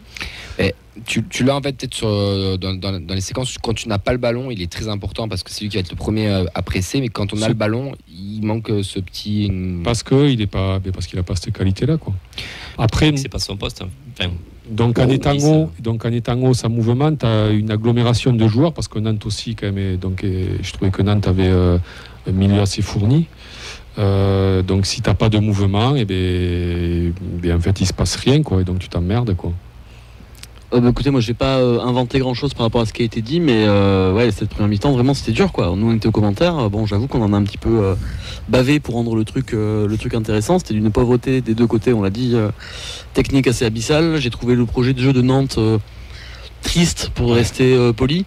Tu l'as en fait peut-être dans les séquences quand tu n'as pas le ballon, il est très important parce que c'est lui qui va être le premier à presser, mais quand on a le ballon, il manque ce petit. Parce qu'il n'a pas cette qualité-là, quoi. Après, c'est pas son poste. Enfin, donc en étant haut, ça mouvement, tu as une agglomération de joueurs parce que Nantes aussi quand même. Je trouvais que Nantes avait un milieu assez fourni. Donc si t'as pas de mouvement, en fait il se passe rien, quoi. Et donc tu t'emmerdes, quoi. Écoutez, moi je vais pas inventer grand chose par rapport à ce qui a été dit, mais cette première mi-temps vraiment c'était dur, quoi. Nous on était aux commentaires, j'avoue qu'on en a un petit peu bavé pour rendre le truc intéressant. C'était d'une pauvreté des deux côtés, on l'a dit, technique assez abyssale. J'ai trouvé le projet de jeu de Nantes triste pour rester poli.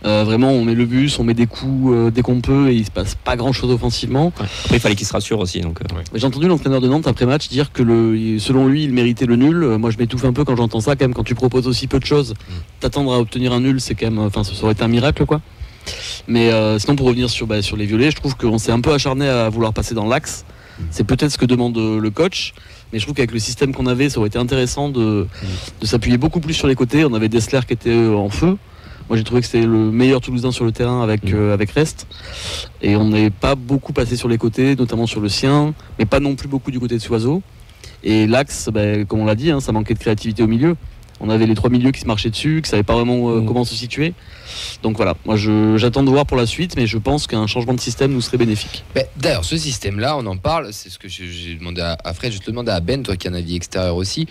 Vraiment on met le bus, on met des coups dès qu'on peut et il se passe pas grand chose offensivement. Après il fallait qu'il se rassure aussi. J'ai entendu l'entraîneur de Nantes après match dire que selon lui il méritait le nul. Moi je m'étouffe un peu quand j'entends ça quand même. Quand tu proposes aussi peu de choses, t'attendre à obtenir un nul, c'est quand même, ça aurait été un miracle, quoi. Mais sinon pour revenir sur les violets, je trouve qu'on s'est un peu acharné à vouloir passer dans l'axe. C'est peut-être ce que demande le coach, mais je trouve qu'avec le système qu'on avait, ça aurait été intéressant de s'appuyer beaucoup plus sur les côtés. On avait Dessler qui était en feu. Moi j'ai trouvé que c'était le meilleur Toulousain sur le terrain avec Rest. Et on n'est pas beaucoup passé sur les côtés, notamment sur le sien, mais pas non plus beaucoup du côté de Soiseau. Et l'axe, comme on l'a dit, ça manquait de créativité au milieu. On avait les trois milieux qui se marchaient dessus, qui ne savaient pas vraiment comment se situer. Donc voilà, moi j'attends de voir pour la suite, mais je pense qu'un changement de système nous serait bénéfique. D'ailleurs, ce système-là, on en parle, c'est ce que j'ai demandé à Fred, je vais te le demander à Ben, toi qui as un avis extérieur aussi.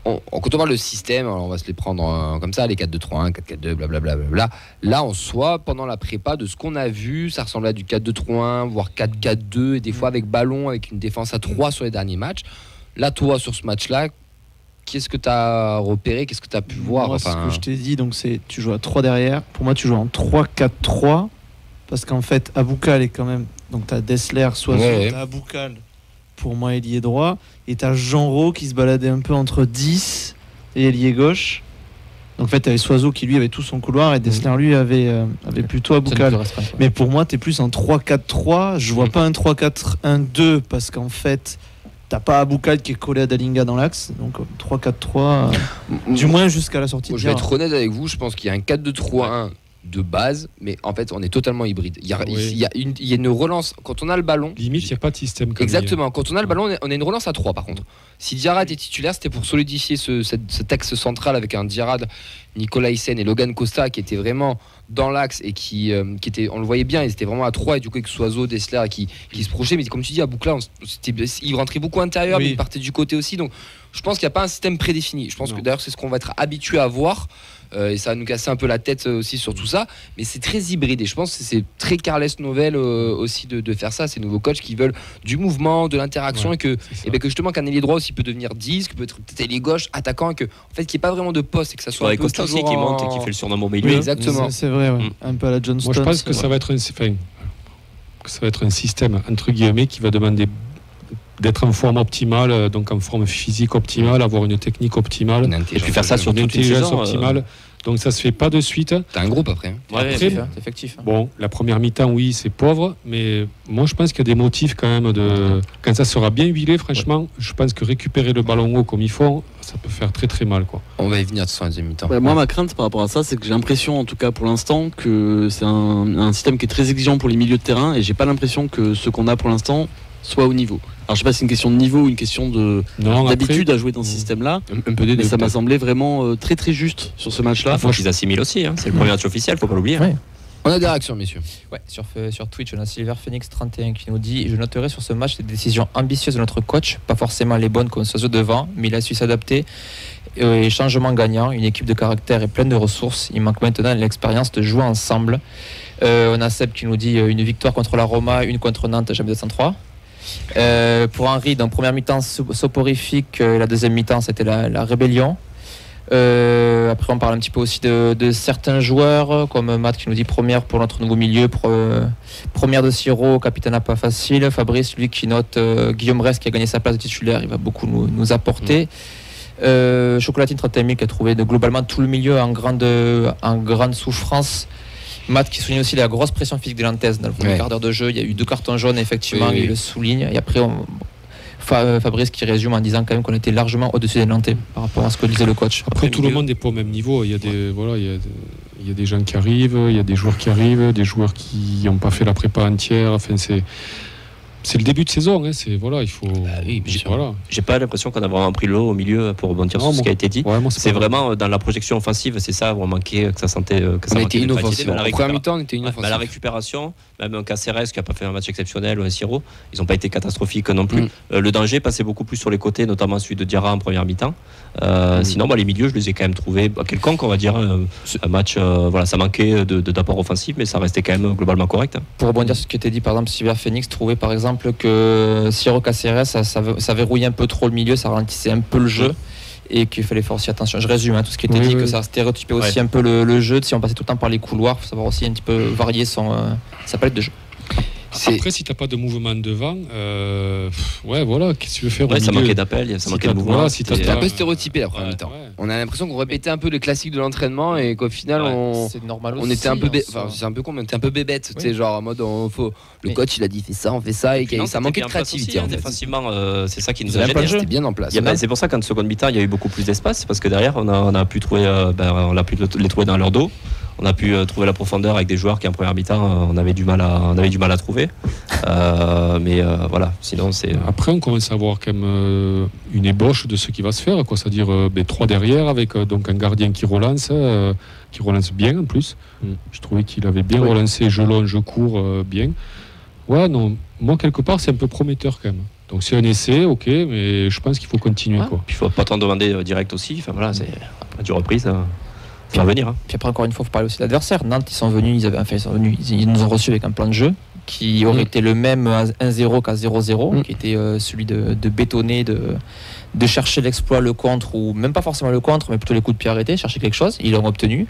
Quand on parle de système, alors on va se les prendre comme ça, les 4-2-3-1, 4-4-2, blablabla. Là, en soi, pendant la prépa, de ce qu'on a vu, ça ressemblait à du 4-2-3-1, voire 4-4-2, et des fois avec ballon, avec une défense à 3 sur les derniers matchs. Là, toi, sur ce match-là, qu'est-ce que tu as repéré? Qu'est-ce que tu as pu voir? Moi, ce que je t'ai dit, donc tu joues à 3 derrière. Pour moi, tu joues en 3-4-3. Parce qu'en fait, Aboukal est quand même. Donc, tu as Dessler, Soiseau, tu as Aboukal, pour moi, ailier droit. Et tu as Genreau qui se baladait un peu entre 10 et ailier gauche. Donc, en fait, tu avais Soiseau qui, lui, avait tout son couloir. Et Dessler, lui, avait plutôt Aboukal. Mais pour moi, tu es plus en 3-4-3. Je vois pas un 3-4-1-2 parce qu'en fait. T'as pas Aboukal qui est collé à Dalinga dans l'axe, donc 3-4-3, du moins jusqu'à la sortie de Je vais être honnête avec vous, je pense qu'il y a un 4-2-3-1 de base, mais en fait on est totalement hybride. Il y a une relance, quand on a le ballon... Limite, il n'y a pas de système comme exactement, quand on a le ballon, on a une relance à 3 par contre. Si Diarra était titulaire, c'était pour solidifier cet axe central avec un Diarra, Nicolas Hyssen et Logan Costa qui étaient vraiment dans l'axe et qui étaient, on le voyait bien, ils étaient vraiment à 3 et du coup avec Soiseau, Dessler qui se projetait, mais comme tu dis à Aboukal, il rentrait beaucoup intérieur, mais il partait du côté aussi, donc je pense qu'il n'y a pas un système prédéfini. Je pense que d'ailleurs c'est ce qu'on va être habitué à voir. Et ça va nous casser un peu la tête aussi sur tout ça, mais c'est très hybride et je pense que c'est très Carles Nouvel aussi de faire ça, ces nouveaux coachs qui veulent du mouvement, de l'interaction et que justement qu'un ailier droit aussi peut devenir 10, que peut être peut-être ailier gauche, attaquant, et que en fait qu'il n'y ait pas vraiment de poste et que ça soit avec Costa aussi qui monte et qui fait le surnom au milieu. Oui, exactement. C'est vrai, un peu à la John Stones. Moi je pense que ça va être un système entre guillemets qui va demander d'être en forme optimale, donc en forme physique optimale, avoir une technique optimale, et puis faire ça sur toute une saison optimale. Donc ça se fait pas de suite. T'as un groupe après. C'est effectif. Bon, la première mi-temps, oui, c'est pauvre, mais moi je pense qu'il y a des motifs quand même quand ça sera bien huilé, franchement, je pense que récupérer le ballon haut comme il faut, ça peut faire très très mal, quoi. On va y venir de ça en deuxième mi-temps. Moi, ma crainte par rapport à ça, c'est que j'ai l'impression, en tout cas pour l'instant, que c'est un système qui est très exigeant pour les milieux de terrain, et j'ai pas l'impression que ce qu'on a pour l'instant soit au niveau. Alors je sais pas si c'est une question de niveau ou une question d'habitude à jouer dans ce système-là, un peu des deux, mais ça m'a semblé vraiment très très juste sur ce match-là. Il faut qu'ils assimilent aussi, c'est le premier match officiel, faut pas l'oublier. Ouais. On a des réactions, messieurs. Ouais, sur Twitch, on a Silver Phoenix 31 qui nous dit: je noterai sur ce match les décisions ambitieuses de notre coach, pas forcément les bonnes comme Soiseau devant, mais il a su s'adapter. Et changement gagnant, une équipe de caractère et pleine de ressources. Il manque maintenant l'expérience de jouer ensemble. On a Seb qui nous dit une victoire contre la Roma, une contre Nantes, jamais 203. Pour Henri, dans première mi-temps soporifique, la deuxième mi-temps c'était la rébellion. Après, on parle un petit peu aussi de certains joueurs, comme Matt qui nous dit première pour notre nouveau milieu, première de Siro, capitaine pas facile. Fabrice, lui, qui note Guillaume Rest qui a gagné sa place de titulaire, il va beaucoup nous apporter. Chocolatine 31 000 qui a trouvé globalement tout le milieu en grande souffrance. Matt qui souligne aussi la grosse pression physique de Nantes dans le premier quart d'heure de jeu. Il y a eu 2 cartons jaunes, effectivement, il le souligne. Et après, Fabrice qui résume en disant quand même qu'on était largement au-dessus des Nantais par rapport à ce que disait le coach. Après, tout le monde n'est pas au même niveau. Il y a des gens qui arrivent, il y a des joueurs qui arrivent, des joueurs qui n'ont pas fait la prépa entière. Enfin, c'est le début de saison, hein. Il faut. J'ai pas l'impression qu'on a vraiment pris l'eau au milieu pour rebondir sur ce qui a été dit. C'est vraiment dans la projection offensive, c'est ça où on manquait, que ça sentait. On était inoffensif. En première mi-temps, on était inoffensif. La récupération, même un Caceres qui n'a pas fait un match exceptionnel ou un Siro, ils n'ont pas été catastrophiques non plus. Le danger passait beaucoup plus sur les côtés, notamment celui de Diarra en première mi-temps. Sinon, les milieux, je les ai quand même trouvés quelconques, on va dire. Un match, ça manquait d'apport offensif, mais ça restait quand même globalement correct. Pour rebondir sur ce qui était dit, par exemple, Silver Phoenix trouvait par exemple que Siro Caceres, ça verrouillait un peu trop le milieu, ça ralentissait un peu le jeu. Et qu'il fallait faire aussi attention. Je résume tout ce qui était dit, que ça stéréotypait aussi un peu le jeu. Si on passait tout le temps par les couloirs, il faut savoir aussi un petit peu varier sa palette de jeu. Après, si tu n'as pas de mouvement devant, qu'est-ce que tu veux faire au ça milieu manquait d'appel, ça manquait de mouvement. C'était un peu stéréotypé la première mi-temps. On a l'impression qu'on répétait un peu le classique de l'entraînement et qu'au final, on était un peu c'est un peu con, mais on était un peu bébête, tu sais, genre en mode le coach il a dit fais ça, on fait ça, et ça manquait de créativité. Défensivement, c'est ça qui nous a gêné. C'était bien en place. C'est pour ça qu'en seconde mi-temps, il y a eu beaucoup plus d'espace, parce que derrière, on a pu trouver, les trouver dans leur dos. On a pu trouver la profondeur avec des joueurs qui en première mi-temps on avait du mal à trouver. Sinon c'est. Après on commence à avoir quand même une ébauche de ce qui va se faire, c'est-à-dire 3 derrière avec donc un gardien qui relance bien en plus. Je trouvais qu'il avait bien relancé, je longe, je cours bien. Moi quelque part c'est un peu prometteur quand même. Donc c'est un essai, ok, mais je pense qu'il faut continuer. Il faut pas t'en demander direct aussi. C'est après du reprise. Faire venir. Puis après, encore une fois, il faut parler aussi de l'adversaire. Nantes, ils sont venus, ils nous ont reçus avec un plan de jeu qui aurait été le même à 1-0 qu'à 0-0, qui était celui de bétonner, de chercher l'exploit, le contre, ou même pas forcément le contre, mais plutôt les coups de pied arrêtés, chercher quelque chose. Ils l'ont obtenu.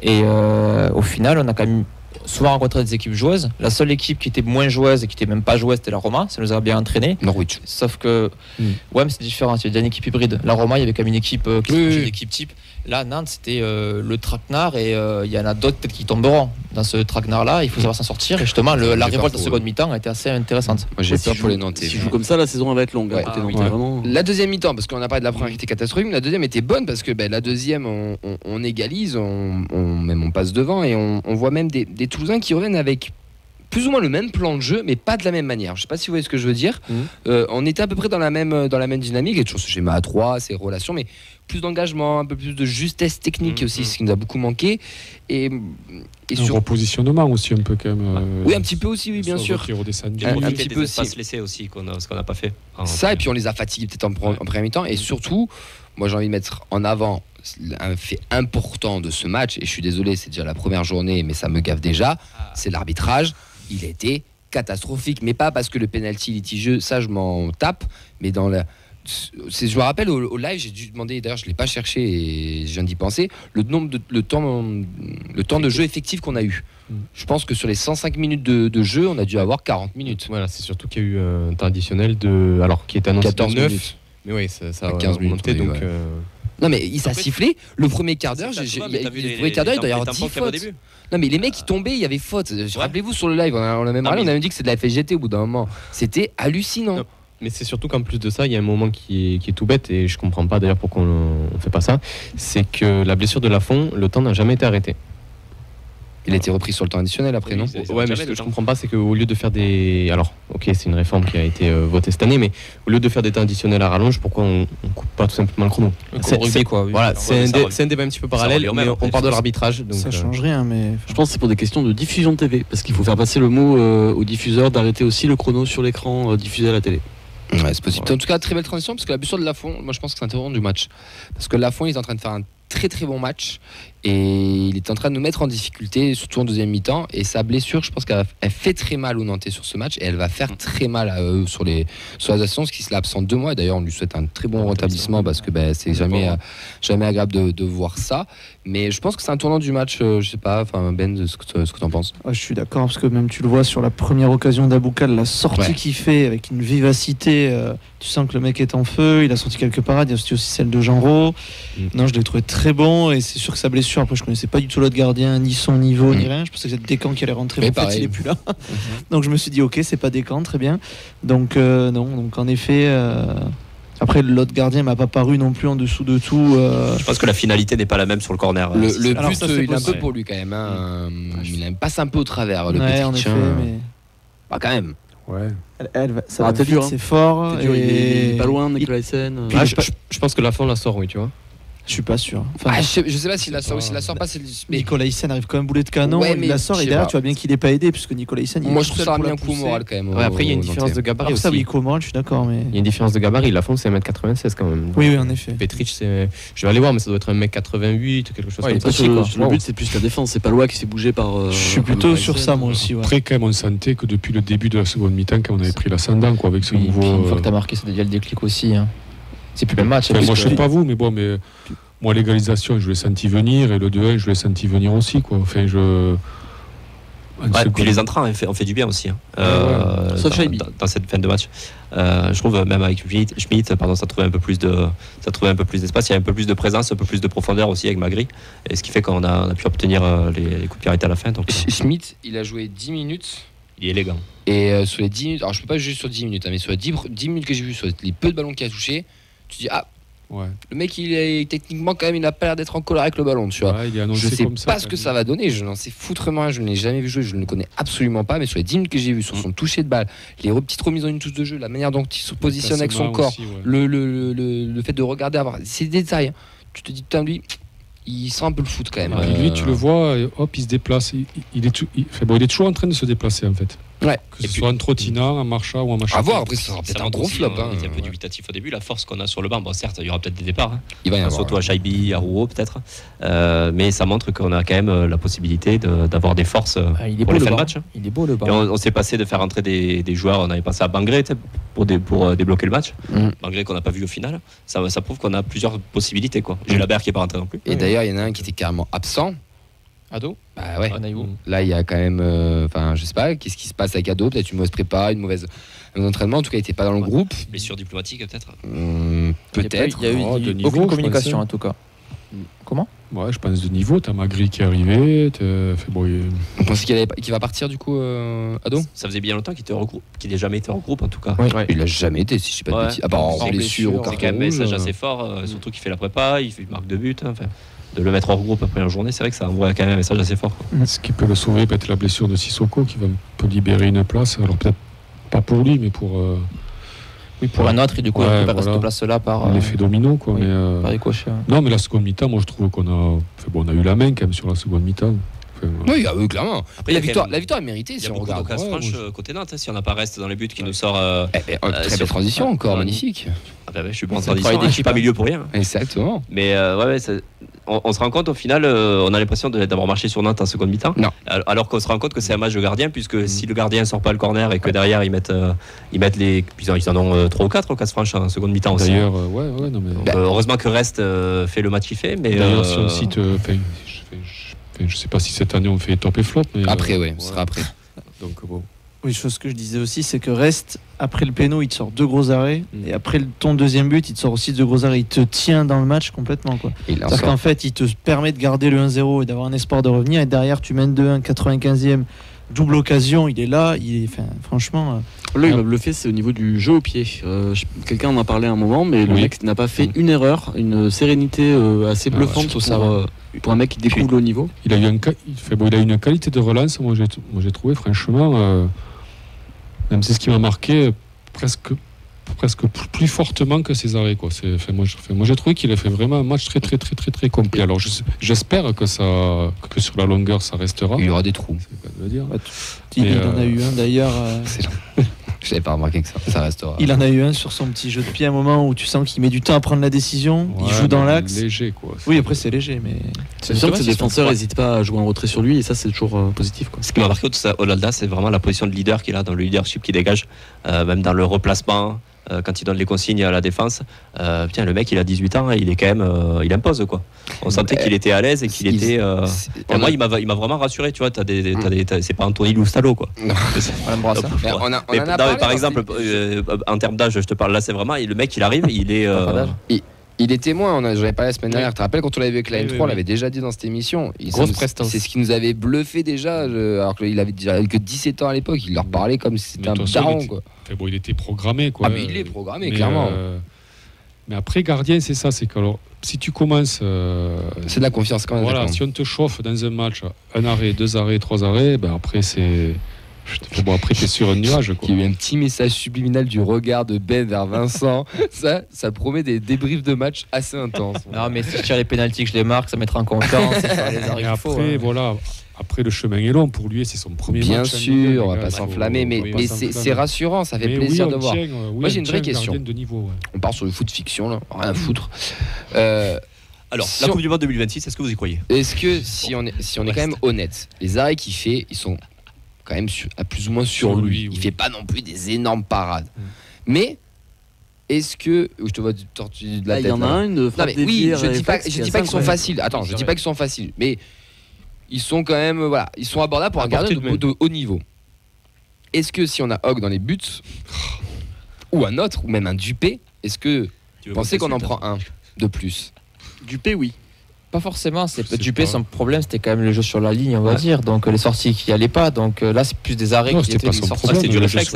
Et au final, on a quand même souvent rencontré des équipes joueuses. La seule équipe qui était moins joueuse et qui était même pas joueuse, c'était la Roma. Ça nous a bien entraîné. Norwich. Sauf que, mais c'est différent. Il y a une équipe hybride. La Roma, il y avait quand même une équipe qui était une équipe type. Là, Nantes, c'était le traquenard et il y en a d'autres peut-être qui tomberont dans ce traquenard-là. Il faut savoir s'en sortir. Et justement, la révolte en seconde mi-temps a été assez intéressante. Moi, j'ai peur pour les Nantais. Si je joue comme ça, la saison elle va être longue. Vraiment... La deuxième mi-temps, parce qu'on a parlé de la première qui était catastrophique, mais la deuxième était bonne parce que la deuxième, on égalise, même on passe devant et on voit même des Toulousains qui reviennent avec plus ou moins le même plan de jeu, mais pas de la même manière. Je sais pas si vous voyez ce que je veux dire. On était à peu près dans la même dynamique, et toujours ce schéma à 3, ces relations, mais plus d'engagement, un peu plus de justesse technique aussi, ce qui nous a beaucoup manqué. Et sur repositionnement aussi un peu quand même. Oui, un petit peu aussi, oui, bien sûr. Un petit peu aussi. Laissés aussi, ce qu'on n'a pas fait. Ça, et puis on les a fatigués peut-être en première mi-temps, et surtout, moi j'ai envie de mettre en avant un fait important de ce match, et je suis désolé, c'est déjà la première journée, mais ça me gaffe déjà, c'est l'arbitrage. Il a été catastrophique, mais pas parce que le penalty litigieux, ça je m'en tape, mais je me rappelle au live, j'ai dû demander, d'ailleurs je ne l'ai pas cherché et je viens d'y penser, le temps de jeu effectif qu'on a eu. Je pense que sur les 105 minutes de jeu, on a dû avoir 40 minutes. Voilà, c'est surtout qu'il y a eu un temps additionnel qui est annoncé 14 de 9 minutes. Mais oui, ça a 15 minutes. monté, donc. Non mais il s'est sifflé le premier quart d'heure. Le premier quart d'heure, il doit y avoir 10 fautes. Non mais les mecs qui tombaient, il y avait faute. Rappelez-vous sur le live, on a même parlé, on avait dit que c'est de la FSGT au bout d'un moment. C'était hallucinant. Non. Mais c'est surtout qu'en plus de ça, il y a un moment qui est tout bête, et je comprends pas d'ailleurs pourquoi on fait pas ça. C'est que la blessure de Lafont, le temps n'a jamais été arrêté. Il a été repris sur le temps additionnel après, non? Ouais, mais ce que je comprends pas, c'est qu'au lieu de faire des... Alors, ok, c'est une réforme qui a été votée cette année, mais au lieu de faire des temps additionnels à rallonge, pourquoi on coupe pas tout simplement le chrono? Voilà, c'est un débat un petit peu parallèle, mais on parle de l'arbitrage. Donc, ça change rien, mais... Je pense que c'est pour des questions de diffusion de TV, parce qu'il faut faire passer le mot aux diffuseurs d'arrêter aussi le chrono sur l'écran diffusé à la télé. Ouais, c'est possible. En tout cas, très belle transition, parce que la blessure de Lafont, moi je pense que c'est interrompu du match. Parce que Lafont, il est en train de faire un très très bon match et il est en train de nous mettre en difficulté, surtout en deuxième mi-temps. Et sa blessure, je pense qu'elle fait très mal aux Nantais sur ce match et elle va faire très mal à eux sur les Ascensions, ce qui se l'absent 2 mois. D'ailleurs, on lui souhaite un très bon rétablissement parce que c'est jamais agréable de voir ça. Mais je pense que c'est un tournant du match. Je sais pas, Ben, ce que t'en penses. Ouais, je suis d'accord parce que même tu le vois sur la première occasion d'Aboukal, la sortie qu'il fait avec une vivacité, tu sens que le mec est en feu. Il a sorti quelques parades, il a sorti aussi celle de Jean-Ro. Non, je l'ai trouvé très bon et c'est sûr que sa blessure, après je connaissais pas du tout l'autre gardien, ni son niveau, ni rien. Je pensais que c'était Descamps qui allait rentrer, mais en fait il est plus là. Donc je me suis dit ok, c'est pas Descamps, très bien. Donc non, donc en effet. Après, l'autre gardien m'a pas paru non plus en dessous de tout. Je pense que la finalité n'est pas la même sur le corner. Le but, ça, il est un peu pour lui quand même. Hein. Il passe un peu au travers, le petit en effet, mais... Bah, quand même. Ouais. Ça va vite, c'est fort. Il est pas loin, Nicolaisen. Je pense que la fin, on la sort, oui, tu vois. Je suis pas sûr. Je sais pas s'il la sort ou s'il la sort pas. Mais Nicolas Hyssen arrive quand même boulet de canon. Ouais, il la sort et derrière, tu vois bien qu'il est pas aidé puisque Nicolas Hyssen. Moi, je trouve ça bien coup moral quand même. Ouais, après, il y a une différence de gabarit aussi. Ça, oui, coup moral, je suis d'accord. Mais il y a une différence de gabarit. La fond, c'est 1m96 quand même. Oui, en effet. Petric, c'est. Je vais aller voir, mais ça doit être 1m88 quelque chose comme ça. Le but, c'est plus la défense. C'est pas Palois qui s'est bougé par. Je suis plutôt sur ça, moi aussi. Après, quand même, on sentait que depuis le début de la seconde mi-temps, quand on avait pris l'ascendant, quoi, avec ce nouveau. Une fois que t'as marqué, ça devient le déclic aussi. C'est plus le même match. Moi, je sais pas vous, mais bon, mais. Moi, l'égalisation, je l'ai senti venir, et le 2-1, je l'ai senti venir aussi, quoi. Enfin, puis les entrants ont fait du bien aussi. Dans cette fin de match. Je trouve, même avec Schmitt, ça trouvait un peu plus d'espace, il y a un peu plus de présence, un peu plus de profondeur aussi avec Magri. Et ce qui fait qu'on a pu obtenir les coups de pied arrêtés à la fin. Donc, Schmitt, il a joué 10 minutes. Il est élégant. Et sur les 10 minutes, alors je peux pas juger sur 10 minutes, mais sur les 10 minutes que j'ai vu, sur les peu de ballons qu'il a touché, tu dis ouais. Le mec, il est techniquement quand même, il n'a pas l'air d'être en colère avec le ballon, tu vois. Je sais pas ce que ça va donner, je n'en sais foutrement, je ne l'ai jamais vu jouer, je ne le connais absolument pas, mais sur les 10 minutes que j'ai vu, sur son toucher de balle, les petites remises en une touche de jeu, la manière dont il se positionne avec son corps, aussi, le fait de regarder, avoir ces détails, hein. Tu te dis, putain, lui, il sent un peu le foot quand même. Lui, tu le vois, hop, il se déplace. Il est toujours en train de se déplacer en fait. Ouais. Que ce soit en trottinant, en marchant ou en machin. À voir, après, ça sera peut-être un gros flop. Il était un peu dubitatif au début. La force qu'on a sur le banc, bon, certes, il y aura peut-être des départs. Il va y avoir, surtout à Chaibi, à Rouault, peut-être. Mais ça montre qu'on a quand même la possibilité d'avoir des forces pour les fins de match. Il est beau le banc. On s'est passé de faire entrer des joueurs, on avait passé à Bangré pour débloquer le match. Bangré qu'on n'a pas vu au final. Ça prouve qu'on a plusieurs possibilités. J'ai Labert qui n'est pas rentré non plus. Et d'ailleurs, il y en a un qui était carrément absent. Ado ? Bah ouais. Là, il y a quand même. Je sais pas, qu'est-ce qui se passe avec Ado ? Peut-être une mauvaise prépa, un mauvais entraînement. En tout cas, il n'était pas dans le groupe. Blessure diplomatique, peut-être. Peut-être. Il y a eu niveau, aucune communication en tout cas. Comment ? Ouais, je pense de niveau. T'as Magri qui est arrivé. On pensait qu'il va partir du coup, Ado ? Ça faisait bien longtemps qu'il n'ait jamais été en groupe en tout cas. Il n'a jamais été, si je sais pas de bêtises. À part en blessure. C'est quand même un message assez fort, surtout qu'il fait la prépa, il marque 2 buts. De le mettre hors groupe après la journée, c'est vrai que ça envoie quand même un message assez fort. Ce qui peut le sauver, peut-être la blessure de Sissoko qui peut libérer une place. Alors peut-être pas pour lui, mais pour. Pour un autre, et du coup, il récupère cette place-là par. L'effet domino, quoi. Par ricochet. Non, mais la seconde mi-temps, moi je trouve qu'on a. On a eu la main quand même sur la seconde mi-temps. Oui, clairement. Après, la victoire est méritée si on regarde. Il y a beaucoup d'occasions franches côté Nantes. Si on n'a pas Reste dans les buts qui nous sort. Très belle transition encore, magnifique. Je suis bon en transition, je suis pas milieu pour rien. Exactement. Mais on se rend compte au final, on a l'impression d'avoir marché sur Nantes en seconde mi-temps. Non. Alors qu'on se rend compte que c'est un match de gardien, puisque si le gardien sort pas le corner et que derrière ils mettent les. Ils en ont 3 ou 4 occasions franches en seconde mi-temps aussi. D'ailleurs, non mais. Heureusement que Reste fait le match qu'il fait. Mais d'ailleurs, si on cite. Je sais pas si cette année on fait top et flop. Mais après, ce sera après. Donc bon. Oui, chose que je disais aussi, c'est que Reste, après le péno, il te sort 2 gros arrêts. Et après ton deuxième but, il te sort aussi 2 gros arrêts. Il te tient dans le match complètement. C'est-à-dire qu'en fait, il te permet de garder le 1-0 et d'avoir un espoir de revenir. Et derrière, tu mènes 2-1, 95e, double occasion. Il est là. Franchement. Là, il le fait, c'est au niveau du jeu au pied. Quelqu'un en a parlé à un moment, mais le mec n'a pas fait une erreur, une sérénité assez bluffante pour un mec qui découvre le haut niveau. Il a eu une qualité de relance, moi j'ai trouvé, franchement, même c'est ce qui m'a marqué presque plus fortement que ses arrêts. Moi j'ai trouvé qu'il a fait vraiment un match très très très très très complet. Alors j'espère que sur la longueur ça restera. Il y aura des trous. Le dire. Il en a eu un d'ailleurs. Excellent. n'avais pas remarqué que ça restera. Il en a eu un sur son petit jeu de pied à un moment où tu sens qu'il met du temps à prendre la décision. Ouais, il joue dans l'axe. Léger, quoi. Oui, après c'est léger, mais. C'est sûr que ses défenseurs n'hésitent pas à jouer en retrait sur lui et ça c'est toujours positif. Quoi. Ce qui m'a marqué au-delà, c'est vraiment la position de leader qu'il a, dans le leadership qu'il dégage, même dans le replacement. Quand il donne les consignes à la défense, le mec il a 18 ans, il est quand même, il impose quoi. On sentait qu'il était à l'aise et qu'il était. Moi il m'a vraiment rassuré, tu vois. C'est pas Anthony Loustalo quoi. Non. Par exemple, en termes d'âge, je te parle là, c'est vraiment le mec il arrive, il est. Il est témoin, j'en avais parlé la semaine dernière. Tu te rappelles quand on l'avait vu avec la M3, on l'avait déjà dit dans cette émission. Grosse prestance. C'est ce qui nous avait bluffé déjà, alors qu'il avait que 17 ans à l'époque. Il leur parlait comme si c'était un daron. Il était programmé. Quoi. Ah, mais il est programmé, clairement. Mais après, gardien, c'est ça. C'est que alors, si tu commences. C'est de la confiance quand même. Voilà, si on te chauffe dans un match, un arrêt, 2 arrêts, 3 arrêts, après, c'est. Bon, après, t'es sur un nuage. Quoi. Il y a eu un petit message subliminal du regard de Ben vers Vincent. ça promet des débriefs de match assez intenses. Non, mais si je tire les pénaltys, que je les marque, ça mettra en confiance. Et après, voilà. Après, le chemin est long pour lui, c'est son premier match. Bien sûr, on va pas s'enflammer, mais c'est rassurant, ça fait plaisir de voir. Moi, j'ai une vraie question. On part sur le foot fiction, là, rien à foutre. Alors, la Coupe du Monde 2026, est-ce que vous y croyez ? Est-ce que, si on est quand même honnête, les arrêts qu'il fait, ils sont quand même à plus ou moins sur lui. Il fait pas non plus des énormes parades. Mais est-ce que je te vois tortue de la tête. Il y en a une. Oui, je dis pas qu'ils sont faciles. Attends, je dis pas qu'ils sont faciles, mais ils sont quand même ils sont abordables pour un gardien de haut niveau. Est-ce que si on a Hogg dans les buts ou un autre ou même un Dupé, est-ce que vous pensez qu'on en prend un de plus ? Dupé, oui. Pas forcément, Dupé, son problème c'était quand même le jeu sur la ligne, on va dire, donc les sorties qui allaient pas, donc là c'est plus des arrêts qui étaient pas son problème, c'était du réflexe.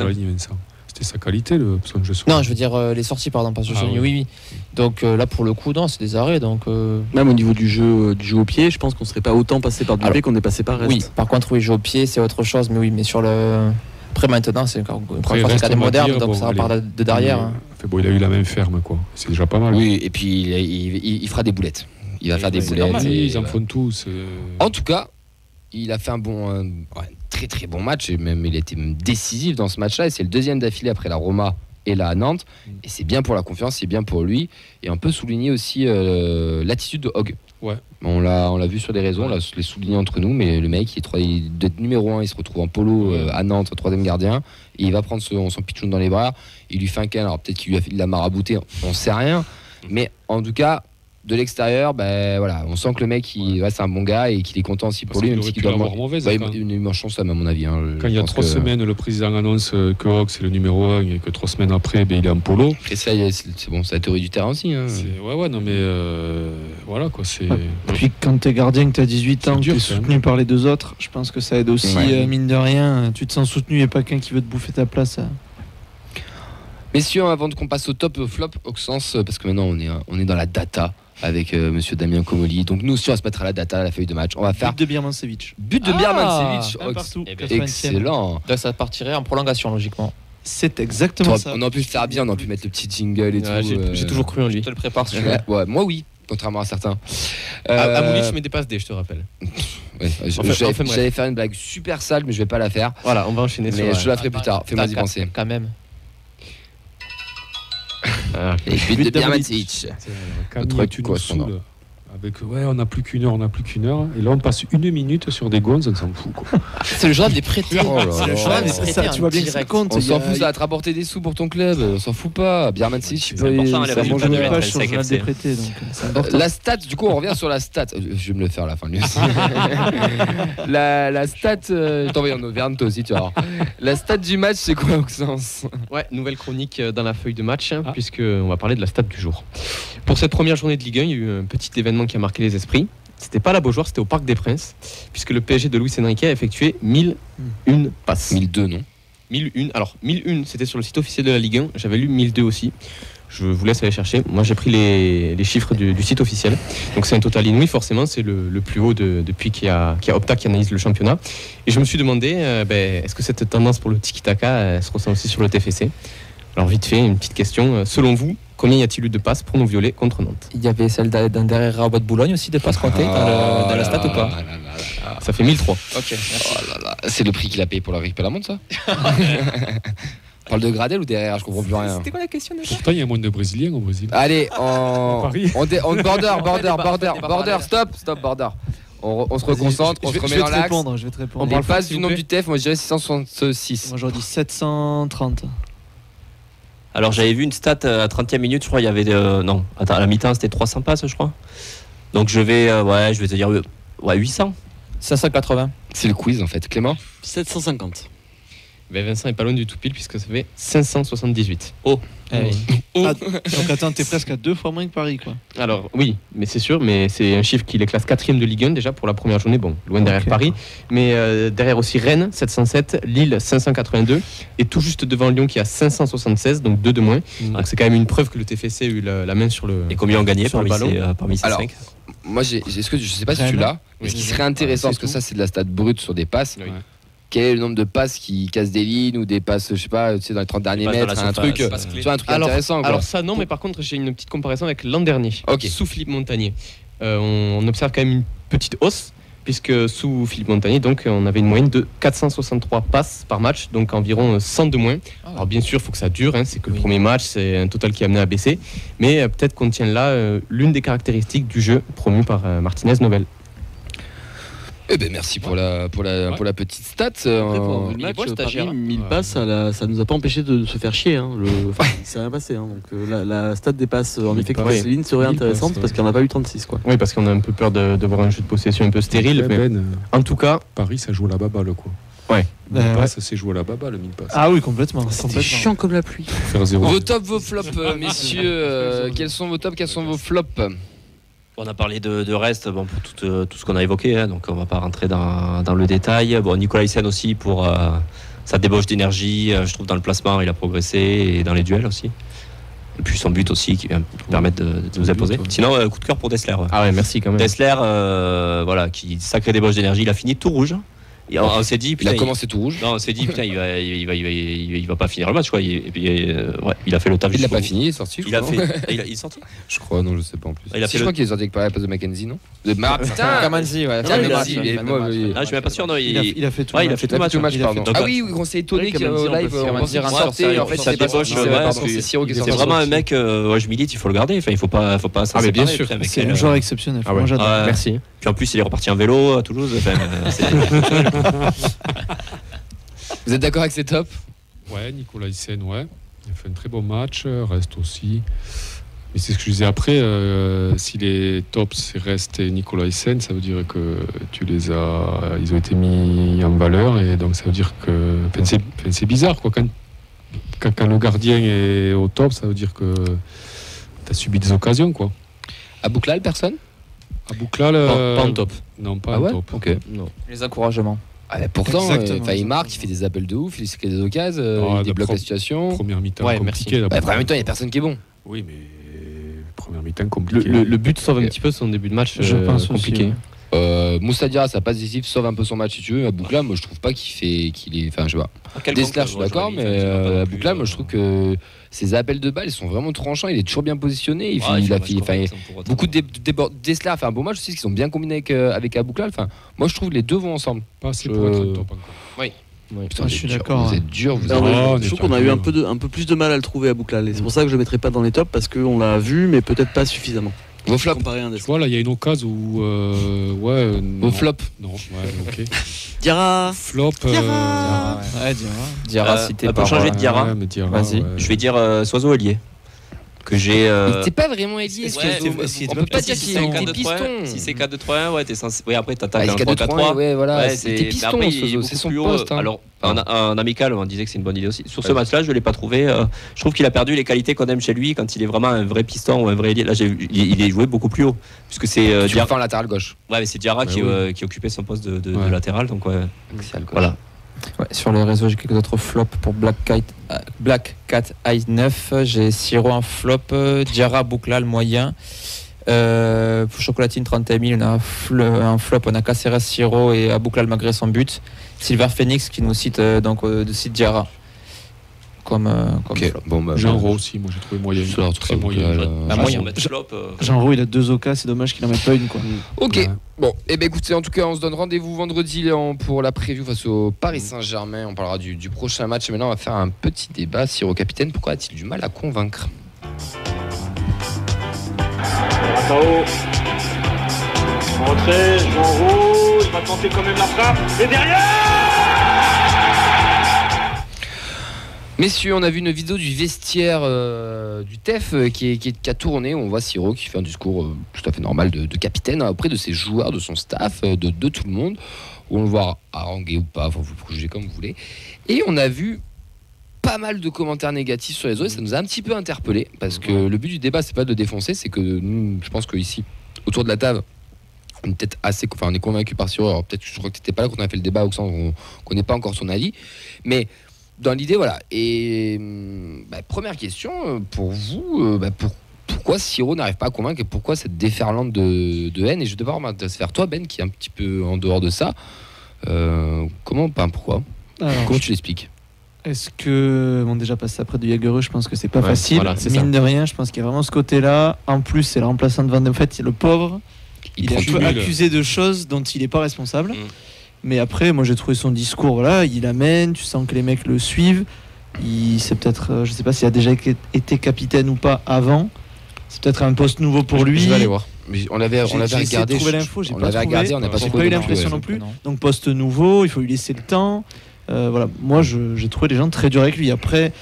C'était sa qualité, son jeu sur Non, je veux dire les sorties, par exemple, pas sur la ligne, oui. Donc là pour le coup, non, c'est des arrêts, donc. Même au niveau du jeu au pied, je pense qu'on serait pas autant passé par Dupé qu'on est passé par Rest. Oui, par contre, oui, jeu au pied, c'est autre chose, mais oui, mais sur le. Après maintenant, c'est encore une fois moderne, donc ça repart de derrière. Il a eu la même ferme, quoi. C'est déjà pas mal. Oui, et puis il fera des boulettes. Il va faire des boulettes. Ils en font tous. En tout cas, il a fait un très très bon match. Et même, il était même décisif dans ce match-là. Et c'est le deuxième d'affilée après la Roma et la Nantes. Et c'est bien pour la confiance, c'est bien pour lui. Et on peut souligner aussi l'attitude de Hogg. Ouais. On l'a vu sur les réseaux, on l'a souligné entre nous. Mais le mec, il est numéro 1, il se retrouve en polo à Nantes, troisième gardien. Et il va prendre son pitchoun dans les bras. Il lui fait un câlin. Alors peut-être qu'il lui a fait de la marabouté, on sait rien. Mais en tout cas, de l'extérieur, on sent que le mec c'est un bon gars et qu'il est content aussi pour lui, même s'il doit il mange son somme à mon avis. Quand il y a 3 semaines, le président annonce que Hogg c'est le numéro 1 et que 3 semaines après, il est en polo. Et ça, c'est bon, c'est la théorie du terrain aussi. Non mais voilà quoi. Puis quand t'es gardien, que t'as 18 ans, que t'es soutenu par les deux autres, je pense que ça aide aussi, mine de rien. Tu te sens soutenu et pas quelqu'un qui veut te bouffer ta place. Messieurs, avant qu'on passe au top flop, Auxence, parce que maintenant on est dans la data avec monsieur Damien Comolli. Donc nous aussi on va se mettre à la data, à la feuille de match. On va faire but de Birmancevic. But de Birmancevic. Partout. Excellent. Donc ça partirait en prolongation logiquement. C'est exactement ça. On aurait pu le faire bien, on aurait pu mettre le petit jingle et tout. J'ai toujours cru en lui. Je te le prépare. Moi oui, contrairement à certains. Amoulich, je mets des passes D, je te rappelle. J'allais faire une blague super sale, mais je vais pas la faire. Voilà, on va enchaîner. Mais je la ferai plus tard. Fais-moi y penser. Quand même. Et but de Birmancevic. Tu nous saoules avec on n'a plus qu'une heure, et là on passe 1 minute sur des gonzes, on s'en fout quoi. C'est le journal des prêtés. Tu vois bien que ça compte. On s'en fout, ça va te rapporter des sous pour ton club, on s'en fout pas. Birmancevic, ça mange une page sur le journal des prêtés. La stat, du coup on revient sur la stat. Je vais me le faire à la fin lui aussi. La stat, t'envoies en Auvergne toi aussi tu vas voir. La stat du match c'est quoi Auxence ? Ouais, nouvelle chronique dans la feuille de match, puisque on va parler de la stat du jour. Pour cette première journée de Ligue 1, il y a eu un petit événement qui a marqué les esprits. C'était pas la Beaujoire, c'était au Parc des Princes, puisque le PSG de Luis Enrique a effectué 1001 passes. 1002 non ? 1001. Alors 1001, c'était sur le site officiel de la Ligue 1. J'avais lu 1002 aussi. Je vous laisse aller chercher. Moi, j'ai pris les chiffres du site officiel. Donc c'est un total inouï, forcément, c'est le plus haut depuis qu'il y a Opta qui analyse le championnat. Et je me suis demandé, est-ce que cette tendance pour le tiki-taka se ressent aussi sur le TFC ? Alors vite fait, une petite question. Selon vous, combien y a-t-il eu de passes pour nos violets contre Nantes ? Il y avait celle d'un derrière Rabat de Boulogne aussi, de passes comptées dans la stat ou pas ? Ça fait 1003. Ok. Oh là là. C'est le prix qu'il a payé pour la récupérer la montre ça ? On parle de Gradel ou derrière? Je comprends plus rien. C'était quoi la question déjà? Pourtant, il y a moins de Brésiliens au Brésil. Allez, Paris. on border, stop, border. On se reconcentre, on se remet dans l'axe. Je vais te répondre. On parle pas du nombre du TF, moi je dirais 666. Moi j'aurais dit 730. Alors j'avais vu une stat à 30e minute, je crois, il y avait non, attends, à la mi-temps c'était 300 passes, je crois. Donc je vais te dire 800. 580. C'est le quiz en fait, Clément. 750. Ben Vincent est pas loin du tout pile puisque ça fait 578. Oh. Donc attends, t'es presque à 2 fois moins que Paris, quoi. Alors oui, mais c'est sûr, mais c'est un chiffre qui les classe 4e de Ligue 1 déjà pour la première journée, bon, loin derrière Paris, mais derrière aussi Rennes 707, Lille 582 et tout juste devant Lyon qui a 576, donc 2 de moins. Donc c'est quand même une preuve que le TFC a eu la main sur le. Et combien ont gagné sur le ballon parmi ces Alors, 5? moi je sais pas si tu l'as, mais ce qui serait intéressant, parce que ça c'est de la stat brute sur des passes. Oui. Quel est le nombre de passes qui cassent des lignes ou des passes, je sais pas, tu sais, dans les 30 derniers mètres, un truc intéressant. Alors ça non, mais par contre j'ai une petite comparaison avec l'an dernier, sous Philippe Montagnier. On observe quand même une petite hausse, puisque sous Philippe Montagnier, donc, on avait une moyenne de 463 passes par match, donc environ 100 de moins. Alors bien sûr, il faut que ça dure, c'est que le premier match, c'est un total qui est amené à baisser, mais peut-être qu'on tient là l'une des caractéristiques du jeu promu par Martinez-Novel. Eh ben merci pour la petite stat. Après, pour le match, Paris, 1000 passes, ça nous a pas empêché de se faire chier. C'est rien passé. Donc la stat des passes en effet qui Céline serait intéressante parce qu'il n'y en a pas eu 36. Quoi. Oui, parce qu'on a un peu peur de voir un jeu de possession un peu stérile. Mais en tout cas, Paris, ça joue à la baballe, quoi. Ouais. 1000 passes, c'est joué à la baballe, le 1000 passes. Ah oui, complètement. C'était chiant comme la pluie. Faire 0. Vos tops, vos flops, messieurs. Quels sont vos tops, quels sont vos flops? On a parlé de reste pour tout ce qu'on a évoqué, donc on va pas rentrer dans le détail. Bon, Nicolas Hyssen aussi pour sa débauche d'énergie, je trouve dans le placement il a progressé et dans les duels aussi. Et puis son but aussi qui vient permettre de nous imposer. Sinon, coup de cœur pour Dessler. Ah ouais, merci quand même. Dessler, qui sacrée débauche d'énergie, il a fini tout rouge. Et on s'est dit, putain, il a commencé tout rouge. Non, on s'est dit, putain, il va pas finir le match, quoi. Il a fait le taf. Il l'a pas fini, il est sorti. Il est sorti. Je crois, non, je sais pas en plus. Je crois qu'il est sorti avec la place de Mackenzie, non? Putain, Mackenzie, ouais. Je suis même pas sûr, non. Il a fait tout le match, pardon. Ah oui, on s'est étonné qu'au live, on pensait qu'il sortait. En fait, ça débauche. C'est Siro qui est sorti. C'est vraiment un mec, je milite, il faut le garder. Enfin, il faut pas s'en séparer. Bien sûr. C'est un joueur exceptionnel. Merci. Puis en plus, il est reparti en vélo à Toulouse. Vous êtes d'accord avec ces tops? Ouais, Nicolas Hyssen, ouais. Il a fait un très bon match, reste aussi. Mais c'est ce que je disais après, si les tops c'est Reste et Nicolas Hyssen, ça veut dire que ils ont été mis en valeur et donc ça veut dire que c'est bizarre quoi. Quand le gardien est au top, ça veut dire que tu as subi des occasions quoi. À Bouclal, personne? À Bouclal, pas en top. Non, pas en top. Ok. Non. Les encouragements. Pourtant, il marque, il fait des appels de ouf, il crée des occasions, il débloque la situation. Première mi-temps compliqué. Première mi-temps, il n'y a personne qui est bon. Oui, mais première mi-temps compliqué. Le but sauve un petit peu son début de match compliqué. Moussa Diarra, ça passe décisif, sauve un peu son match si tu veux. À Bouclal, moi je trouve pas qu'il est. Enfin, je sais pas. Dessler, je suis d'accord, mais à Bouclal, moi je trouve que ses appels de balles ils sont vraiment tranchants. Il est toujours bien positionné. Il a fait beaucoup de Dessler a fait un bon match aussi, qu'ils sont bien combinés avec Abouklal. Enfin, moi je trouve les deux vont ensemble. Pas assez pour être top encore. Oui. Putain, je suis d'accord. Vous êtes dur. Je trouve qu'on a eu un peu plus de mal à le trouver à Bouclal. C'est pour ça que je ne mettrai pas dans les tops parce qu'on l'a vu, mais peut-être pas suffisamment. Vos flops. Tu vois, là, il y a une occasion où. Vos flops. Non, ok. Diarra. Flop. Diarra, cité pour changer de Diarra. Vas-y. Je vais dire Soiseau ailier. Que j'ai. C'est pas vraiment ailier. On peut pas dire qu'il est piston. Si c'est 4-2-3-1, ouais, t'es censé. Oui, après t'attaques un 4-2-3. Ouais, voilà. C'était piston, c'est son poste. Alors, en amical, on disait que c'est une bonne idée aussi. Sur ce match-là, je l'ai pas trouvé. Je trouve qu'il a perdu les qualités qu'on aime chez lui quand il est vraiment un vrai piston ou un vrai ailier. Là, il est joué beaucoup plus haut. Puisque c'est Diarra en latéral gauche. Ouais, mais c'est Diarra qui occupait son poste de latéral. Donc, ouais. Voilà. Ouais, sur les réseaux, j'ai quelques autres flops pour Black Cat Eye 9. J'ai Siro en flop, Diarra Bouclal moyen. Pour Chocolatine 31 000, on a un flop, on a Caceres Siro et Bouclal malgré son but. Silver Phoenix qui nous cite de cite Diarra. comme Ok, flop. bon, bah, Jean Roux aussi, moi j'ai trouvé moyen. Ça, Très moyen. moyen. Jean Roux, il a 2 occasions, c'est dommage qu'il en mette pas une, quoi. Ok, Ouais. bon, et ben écoutez, en tout cas, on se donne rendez-vous vendredi pour la preview face au Paris Saint-Germain. On parlera du prochain match. Et maintenant, on va faire un petit débat. Siro, capitaine, pourquoi a-t-il du mal à convaincre? Matao. Retrait, Jean Roux, il va tenter quand même la frappe. Et derrière, Messieurs, on a vu une vidéo du vestiaire du TEF qui a tourné. On voit Siro qui fait un discours tout à fait normal de capitaine auprès de ses joueurs, de son staff, de tout le monde. Où on le voit haranguer ou pas, enfin, vous le jugez comme vous voulez. Et on a vu pas mal de commentaires négatifs sur les autres. Ça nous a un petit peu interpellés parce que le but du débat, c'est pas de le défoncer, c'est que nous, je pense qu'ici, autour de la table, on est peut-être assez, enfin, on est convaincu par Siro. Alors peut-être que je crois que tu n'étais pas là quand on a fait le débat, Oxan, on connaît pas encore son avis, mais dans l'idée, voilà. Et première question pour vous, pourquoi Siro n'arrive pas à convaincre et pourquoi cette déferlante de haine? Et je vais devoir m'intéresser vers toi, Ben, qui est un petit peu en dehors de ça. Pourquoi? Comment tu l'expliques? Est-ce que, bon, déjà passer après de Jagereux, je pense que c'est pas facile. voilà, c'est Mine ça. de rien, je pense qu'il y a vraiment ce côté-là. En plus, c'est le remplaçant de Van de fait, le pauvre. Il est un peu accusé de choses dont il n'est pas responsable. Mais après, moi j'ai trouvé son discours, voilà, il amène, tu sens que les mecs le suivent. C'est peut-être, je sais pas s'il a déjà été capitaine ou pas avant. C'est peut-être un poste nouveau pour lui. Je vais aller voir. Mais on l'avait regardé. Trouvé l'info, j'ai On pas l'avait trouvé. regardé, on n'a pas J'ai trouvé pas eu non l'impression plus, non plus. Non. Donc poste nouveau, il faut lui laisser le temps. Voilà, moi j'ai trouvé les gens très durs avec lui. Après,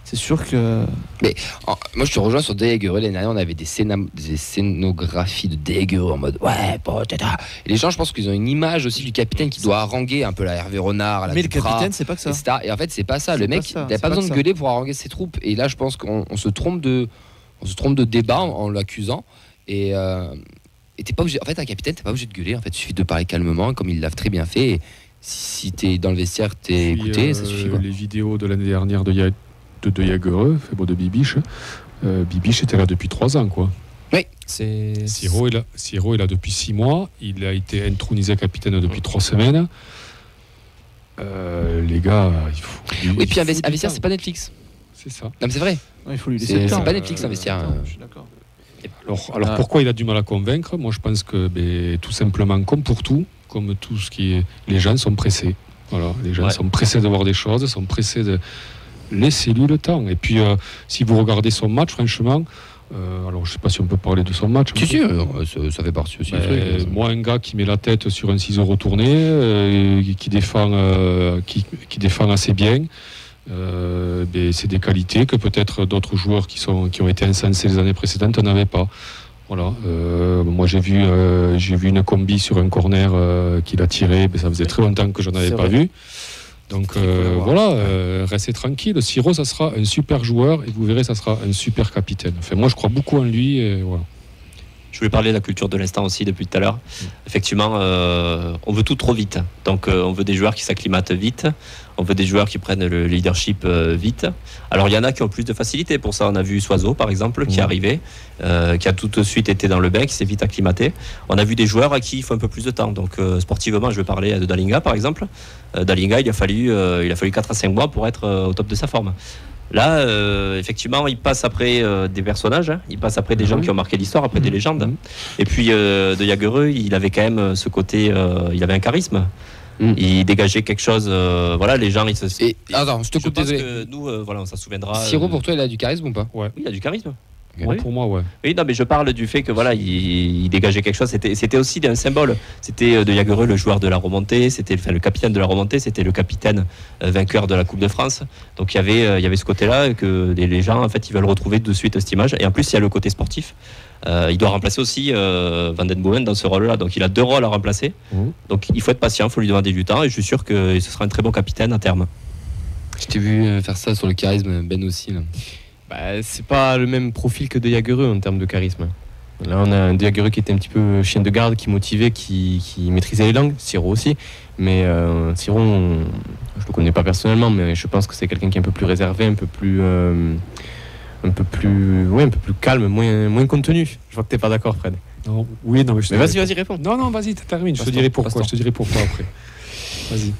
c'est sûr que. Moi je te rejoins sur Jagereux. L'année dernière, on avait des scénographies de Jagereux en mode ouais, tata. Et les gens, je pense qu'ils ont une image aussi du capitaine qui doit haranguer un peu la Hervé Renard, la Mais le Duprat, capitaine, c'est pas que ça. etc. Et en fait, c'est pas ça. C'est Le pas mec, ça, il n'a c'est pas pas besoin de que ça. gueuler pour haranguer ses troupes. Et là, je pense qu'on se trompe de débat en l'accusant. Et t'es pas obligé. En fait, un capitaine, t'es pas obligé de gueuler. En fait, il suffit de parler calmement, comme il l'a très bien fait. Et si t'es dans le vestiaire, t'es Puis, écouté, ça suffit. Quoi. Les vidéos de l'année dernière de Jagereux, fait beau de Bibiche. Bibiche était là depuis 3 ans, quoi. Siro est là depuis 6 mois. Il a été intronisé capitaine depuis 3 semaines. Les gars, il faut. Oui, puis un vestiaire, temps. c'est pas Netflix. C'est ça. Non, mais c'est vrai. Ouais, il faut lui laisser le temps. C'est pas Netflix, un vestiaire. Je suis d'accord. Alors pourquoi il a du mal à convaincre? Moi, je pense que tout simplement, comme tout ce qui est. Les gens sont pressés. Voilà, les gens sont pressés de voir des choses, sont pressés de. Laissez-lui le temps. Et puis, si vous regardez son match, franchement, alors je sais pas si on peut parler de son match. Si, ça fait partie aussi. Moi, un gars qui met la tête sur un ciseau retourné, qui défend assez bien, c'est des qualités que peut-être d'autres joueurs qui ont été insensés les années précédentes n'avaient pas. Voilà. Moi, j'ai vu une combi sur un corner qu'il a tiré, mais ça faisait très longtemps que je n'en avais pas vu. Donc restez tranquille. Siro, ça sera un super joueur et vous verrez, ça sera un super capitaine. Enfin, moi, je crois beaucoup en lui. Et voilà. Je voulais parler de la culture de l'instant aussi depuis tout à l'heure. Effectivement, on veut tout trop vite. Donc, on veut des joueurs qui s'acclimatent vite. On veut des joueurs qui prennent le leadership vite. Alors, il y en a qui ont plus de facilité pour ça. On a vu Soiseau, par exemple, qui est arrivé, qui a tout de suite été dans le bain, qui s'est vite acclimaté. On a vu des joueurs à qui il faut un peu plus de temps. Donc, sportivement, je vais parler de Dalinga, par exemple. Dalinga, il a fallu 4 à 5 mois pour être au top de sa forme. Là, effectivement, il passe après des personnages, il passe après des gens qui ont marqué l'histoire, après des légendes. Et puis, de Jagereux, il avait quand même ce côté, il avait un charisme. Il dégageait quelque chose, les gens, ils se... Attends, je te coupe, désolé. Que nous, on s'en souviendra. Siro, pour toi, il a du charisme ou pas? Ouais. Oui, il a du charisme. Moi, pour moi, ouais. Oui, non, mais je parle du fait que il dégageait quelque chose. C'était aussi un symbole. C'était de Jagereux le joueur de la remontée. C'était le capitaine de la remontée. C'était le capitaine vainqueur de la Coupe de France. Donc il y avait ce côté-là que les gens en fait ils veulent retrouver de suite cette image. Et en plus il y a le côté sportif. Il doit remplacer aussi Van den Boomen dans ce rôle-là. Donc il a 2 rôles à remplacer. Donc il faut être patient, il faut lui demander du temps. Et je suis sûr que ce sera un très bon capitaine à terme. Je t'ai vu faire ça sur le charisme, Ben aussi. Là. C'est pas le même profil que de Jagereux en termes de charisme. Là, on a un de Jagereux qui était un petit peu chien de garde, qui motivait, qui maîtrisait les langues. Siro aussi. Mais Siro, je le connais pas personnellement, mais je pense que c'est quelqu'un qui est un peu plus réservé, un peu plus calme, moins contenu. Je vois que t'es pas d'accord, Fred. Non, oui, non, mais vas-y, réponds. Non, vas-y, termine. Je te dirai pourquoi après. Vas-y.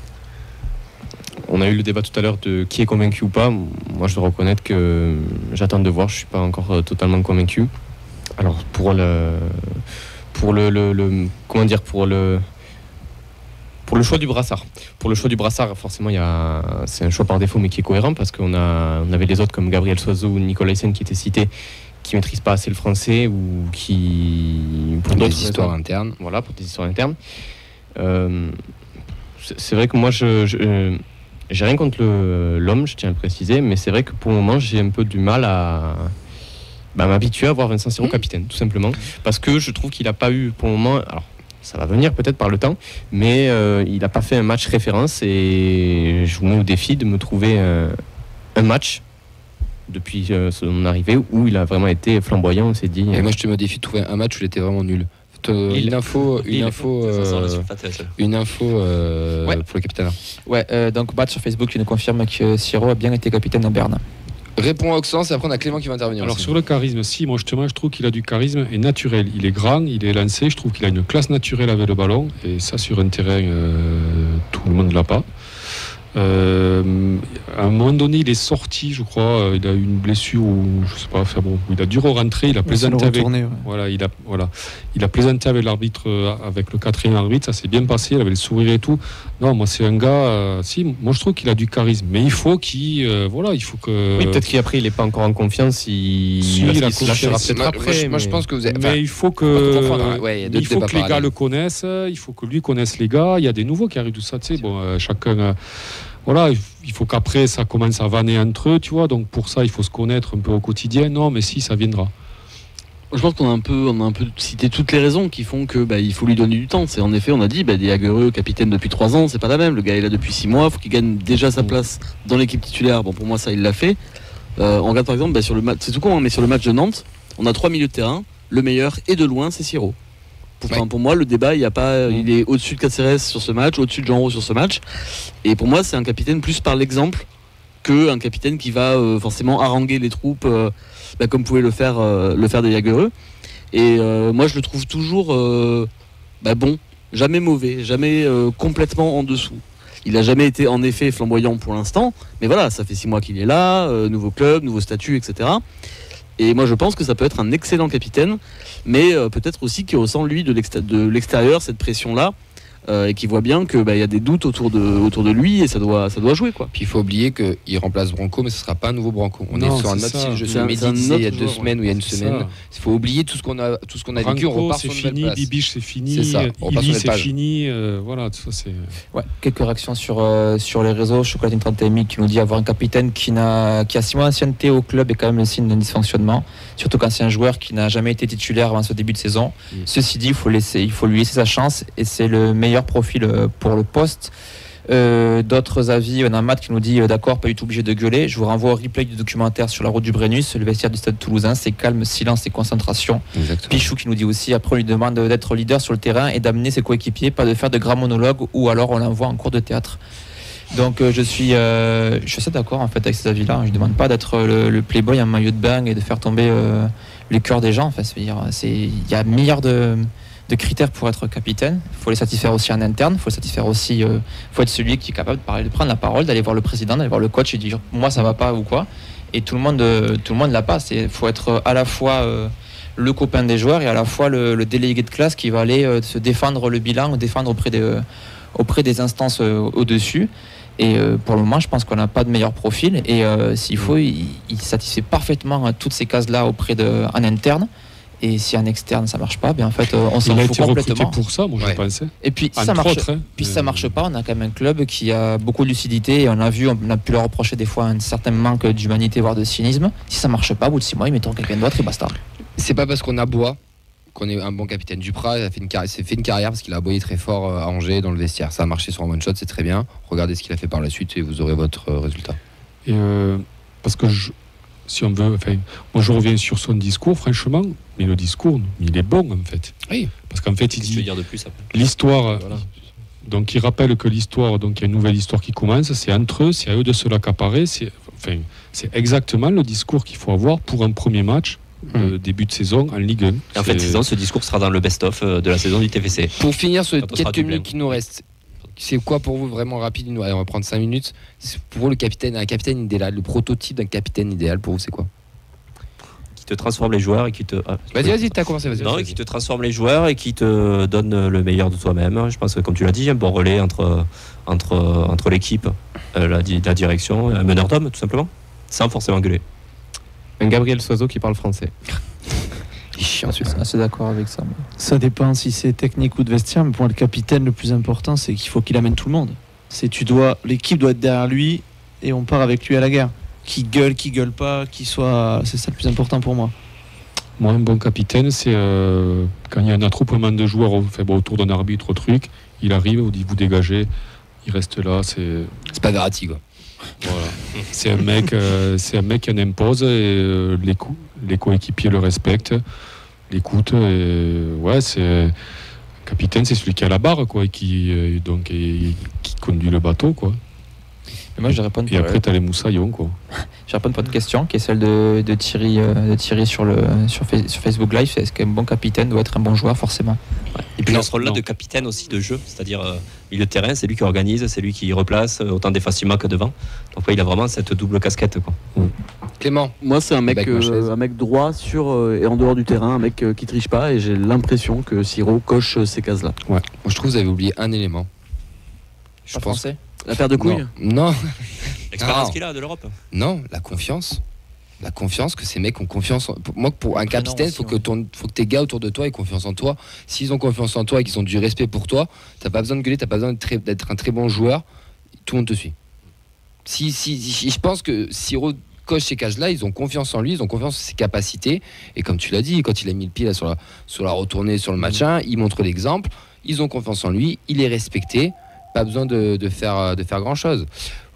On a eu le débat tout à l'heure de qui est convaincu ou pas. Moi, je dois reconnaître que j'attends de voir. Je suis pas encore totalement convaincu. Alors pour le choix du brassard. Pour le choix du brassard, forcément, c'est un choix par défaut, mais qui est cohérent parce on avait les autres comme Gabriel Soiseau ou Nicolaisen qui étaient cités, qui maîtrisent pas assez le français ou qui pour des histoires internes. Voilà, pour des histoires internes. C'est vrai que moi, j'ai rien contre l'homme, je tiens à le préciser, mais c'est vrai que pour le moment, j'ai un peu du mal à m'habituer à voir Vincent Siro capitaine, tout simplement, parce que je trouve qu'il n'a pas eu pour le moment. Alors, ça va venir peut-être par le temps, mais il n'a pas fait un match référence et je vous mets au défi de me trouver un match depuis son arrivée où il a vraiment été flamboyant, on s'est dit. Et moi je te mets au défi de trouver un match où il était vraiment nul. Une info pour le capitaine. Ouais, donc Bat sur Facebook qui nous confirme que Siro a bien été capitaine à Berne. Réponds à Oxens et après on a Clément qui va intervenir. Alors aussi. Sur le charisme, moi justement je trouve qu'il a du charisme et naturel. Il est grand, il est lancé, je trouve qu'il a une classe naturelle avec le ballon et ça sur un terrain tout le monde ne l'a pas. À un moment donné, il est sorti, je crois. Il a eu une blessure ou je sais pas. Enfin bon, il a dû rentrer. Il a plaisanté avec. Voilà, il a plaisanté avec l'arbitre, avec le quatrième arbitre. Ça s'est bien passé. Il avait le sourire et tout. Non, moi c'est un gars. Moi je trouve qu'il a du charisme, mais il faut qu'il, il faut que. Oui, peut-être qu'après il est pas encore en confiance. Il lâchera peut-être après. Moi je pense que vous avez. Mais il faut que. Il faut que les gars le connaissent. Il faut que lui connaisse les gars. Il y a des nouveaux qui arrivent tout ça. Tu sais, bon, chacun. Voilà, il faut qu'après ça commence à vanner entre eux, tu vois. Donc pour ça, il faut se connaître un peu au quotidien. Non, mais si, ça viendra. Je pense qu'on a un peu cité toutes les raisons qui font que il faut lui donner du temps. C'est en effet, on a dit, des Aguereux, capitaine depuis 3 ans, c'est pas la même. Le gars est là depuis 6 mois, il faut qu'il gagne déjà sa place dans l'équipe titulaire. Bon, pour moi, ça, il l'a fait. On regarde par exemple sur le match, c'est tout con, mais sur le match de Nantes, on a 3 milieux de terrain. Le meilleur et de loin, c'est Siro. Pour moi, le débat, il est au-dessus de Caceres sur ce match, au-dessus de Jean-Rau sur ce match. Et pour moi, c'est un capitaine plus par l'exemple qu'un capitaine qui va forcément haranguer les troupes, comme pouvait le faire des Jaguereux. Et moi, je le trouve toujours bon, jamais mauvais, jamais complètement en dessous. Il n'a jamais été en effet flamboyant pour l'instant, mais voilà, ça fait 6 mois qu'il est là, nouveau club, nouveau statut, etc. Et moi je pense que ça peut être un excellent capitaine, mais peut-être aussi qu'il ressent lui de l'extérieur cette pression-là, et qu'il voit bien qu'il y a des doutes autour de lui et ça doit jouer, quoi. Puis il faut oublier qu'il remplace Branco, mais ce ne sera pas un nouveau Branco. On est sur un autre style de jeu. C'est Mehdi disait il y a 2 semaines ou il y a une semaine. Il faut oublier tout ce qu'on a vécu. On repart sur une nouvelle place. Bibiche c'est fini, c'est ça. Ili c'est fini. Voilà, tout ça c'est. Ouais, quelques réactions sur les réseaux. Chocolatine 31 qui nous dit avoir un capitaine qui a 6 mois d'ancienneté au club est quand même le signe d'un dysfonctionnement. Surtout quand c'est un joueur qui n'a jamais été titulaire avant ce début de saison. Ceci dit, il faut lui laisser sa chance et c'est le meilleur profil pour le poste. D'autres avis, on a Matt qui nous dit d'accord, pas du tout obligé de gueuler. Je vous renvoie au replay du documentaire sur la route du Brennus, le vestiaire du stade toulousain, c'est calme, silence et concentration. Exactement. Pichou qui nous dit aussi après on lui demande d'être leader sur le terrain et d'amener ses coéquipiers, pas de faire de grands monologues ou alors on l'envoie en cours de théâtre. Donc je suis assez d'accord en fait avec ces avis-là. Je ne demande pas d'être le playboy en maillot de bain et de faire tomber les cœurs des gens. Enfin, il y a milliards de critères pour être capitaine. Il faut les satisfaire aussi en interne. Il faut satisfaire aussi. Faut être celui qui est capable de prendre la parole, d'aller voir le président, d'aller voir le coach et dire moi ça va pas ou quoi. Et tout le monde l'a pas. Il faut être à la fois le copain des joueurs et à la fois le délégué de classe qui va aller se défendre le bilan, défendre auprès des instances au-dessus. Et pour le moment, je pense qu'on n'a pas de meilleur profil. Et s'il faut, il satisfait parfaitement toutes ces cases-là en interne. Et si en externe ça marche pas, en fait, on s'en fout complètement. Pour ça, moi je pensais. Et puis si ça marche pas, on a quand même un club qui a beaucoup de lucidité. Et on a pu leur reprocher des fois un certain manque d'humanité, voire de cynisme. Si ça marche pas, au bout de 6 mois, ils mettront quelqu'un d'autre et basta. C'est pas parce qu'on aboie qu'on est un bon capitaine. Duprat s'est fait une carrière parce qu'il a aboyé très fort à Angers dans le vestiaire. Ça a marché sur un one shot, c'est très bien. Regardez ce qu'il a fait par la suite et vous aurez votre résultat. Et parce que si on veut, moi je reviens sur son discours, franchement, mais le discours, il est bon en fait. Oui. Parce qu'en fait, il dit dire de plus, l'histoire. Voilà. Donc il rappelle que l'histoire, donc il y a une nouvelle histoire qui commence. C'est entre eux, c'est à eux de se l'accaparer. C'est exactement le discours qu'il faut avoir pour un premier match. Début de saison en Ligue 1. En fait, ce discours sera dans le best-of de la saison du TFC. Pour finir sur quelques minutes qui nous restent, c'est quoi pour vous vraiment rapide? Allez, on va prendre 5 minutes. C'est pour vous un capitaine idéal, le prototype d'un capitaine idéal pour vous, c'est quoi? Qui te transforme les joueurs et qui te. Vas-y, t'as commencé. Non, qui te transforme les joueurs et qui te donne le meilleur de toi-même. Je pense que, comme tu l'as dit, un bon relais entre l'équipe, la direction, un meneur d'hommes, tout simplement, sans forcément gueuler. Un Gabriel Soiseau qui parle français. Je suis assez d'accord avec ça. Ça dépend si c'est technique ou de vestiaire, mais pour moi, le capitaine, le plus important, c'est qu'il faut qu'il amène tout le monde. L'équipe doit être derrière lui et on part avec lui à la guerre. Qui gueule pas, c'est ça le plus important pour moi. Moi, un bon capitaine, c'est quand il y a un attroupement de joueurs autour d'un arbitre, truc, il arrive, vous dégagez, il reste là, c'est pas Verratti, quoi. Voilà. C'est un mec qui en impose et les coéquipiers le respectent, l'écoutent. C'est capitaine, c'est celui qui a la barre, quoi, et qui conduit le bateau, quoi. Et moi, je réponds. Et après, t'as les moussaillons, quoi. Je réponds à une question qui est celle de Thierry sur Facebook Live. Est-ce qu'un bon capitaine doit être un bon joueur, forcément? Et puis dans ce rôle-là de capitaine aussi de jeu, c'est-à-dire milieu de terrain, c'est lui qui organise, c'est lui qui replace autant défensivement que devant. Donc il a vraiment cette double casquette, quoi. Clément? Moi, c'est un mec droit sur et en dehors du terrain, un mec qui triche pas, et j'ai l'impression que Siro coche ces cases-là. Ouais. Moi, je trouve que vous avez oublié un élément. Je pense. La paire de couilles? Non. L'expérience qu'il a de l'Europe? Non, la confiance. La confiance, que ces mecs ont confiance. Moi, pour un capitaine, il faut que tes gars autour de toi aient confiance en toi. S'ils ont confiance en toi et qu'ils ont du respect pour toi, t'as pas besoin de gueuler, t'as pas besoin d'être un très bon joueur. Tout le monde te suit. Je pense que Siro coche ces cases-là, ils ont confiance en lui, ils ont confiance en ses capacités. Et comme tu l'as dit, quand il a mis le pied là, sur la retournée, sur le match 1, il montre l'exemple. Ils ont confiance en lui, il est respecté. Pas besoin de faire grand chose.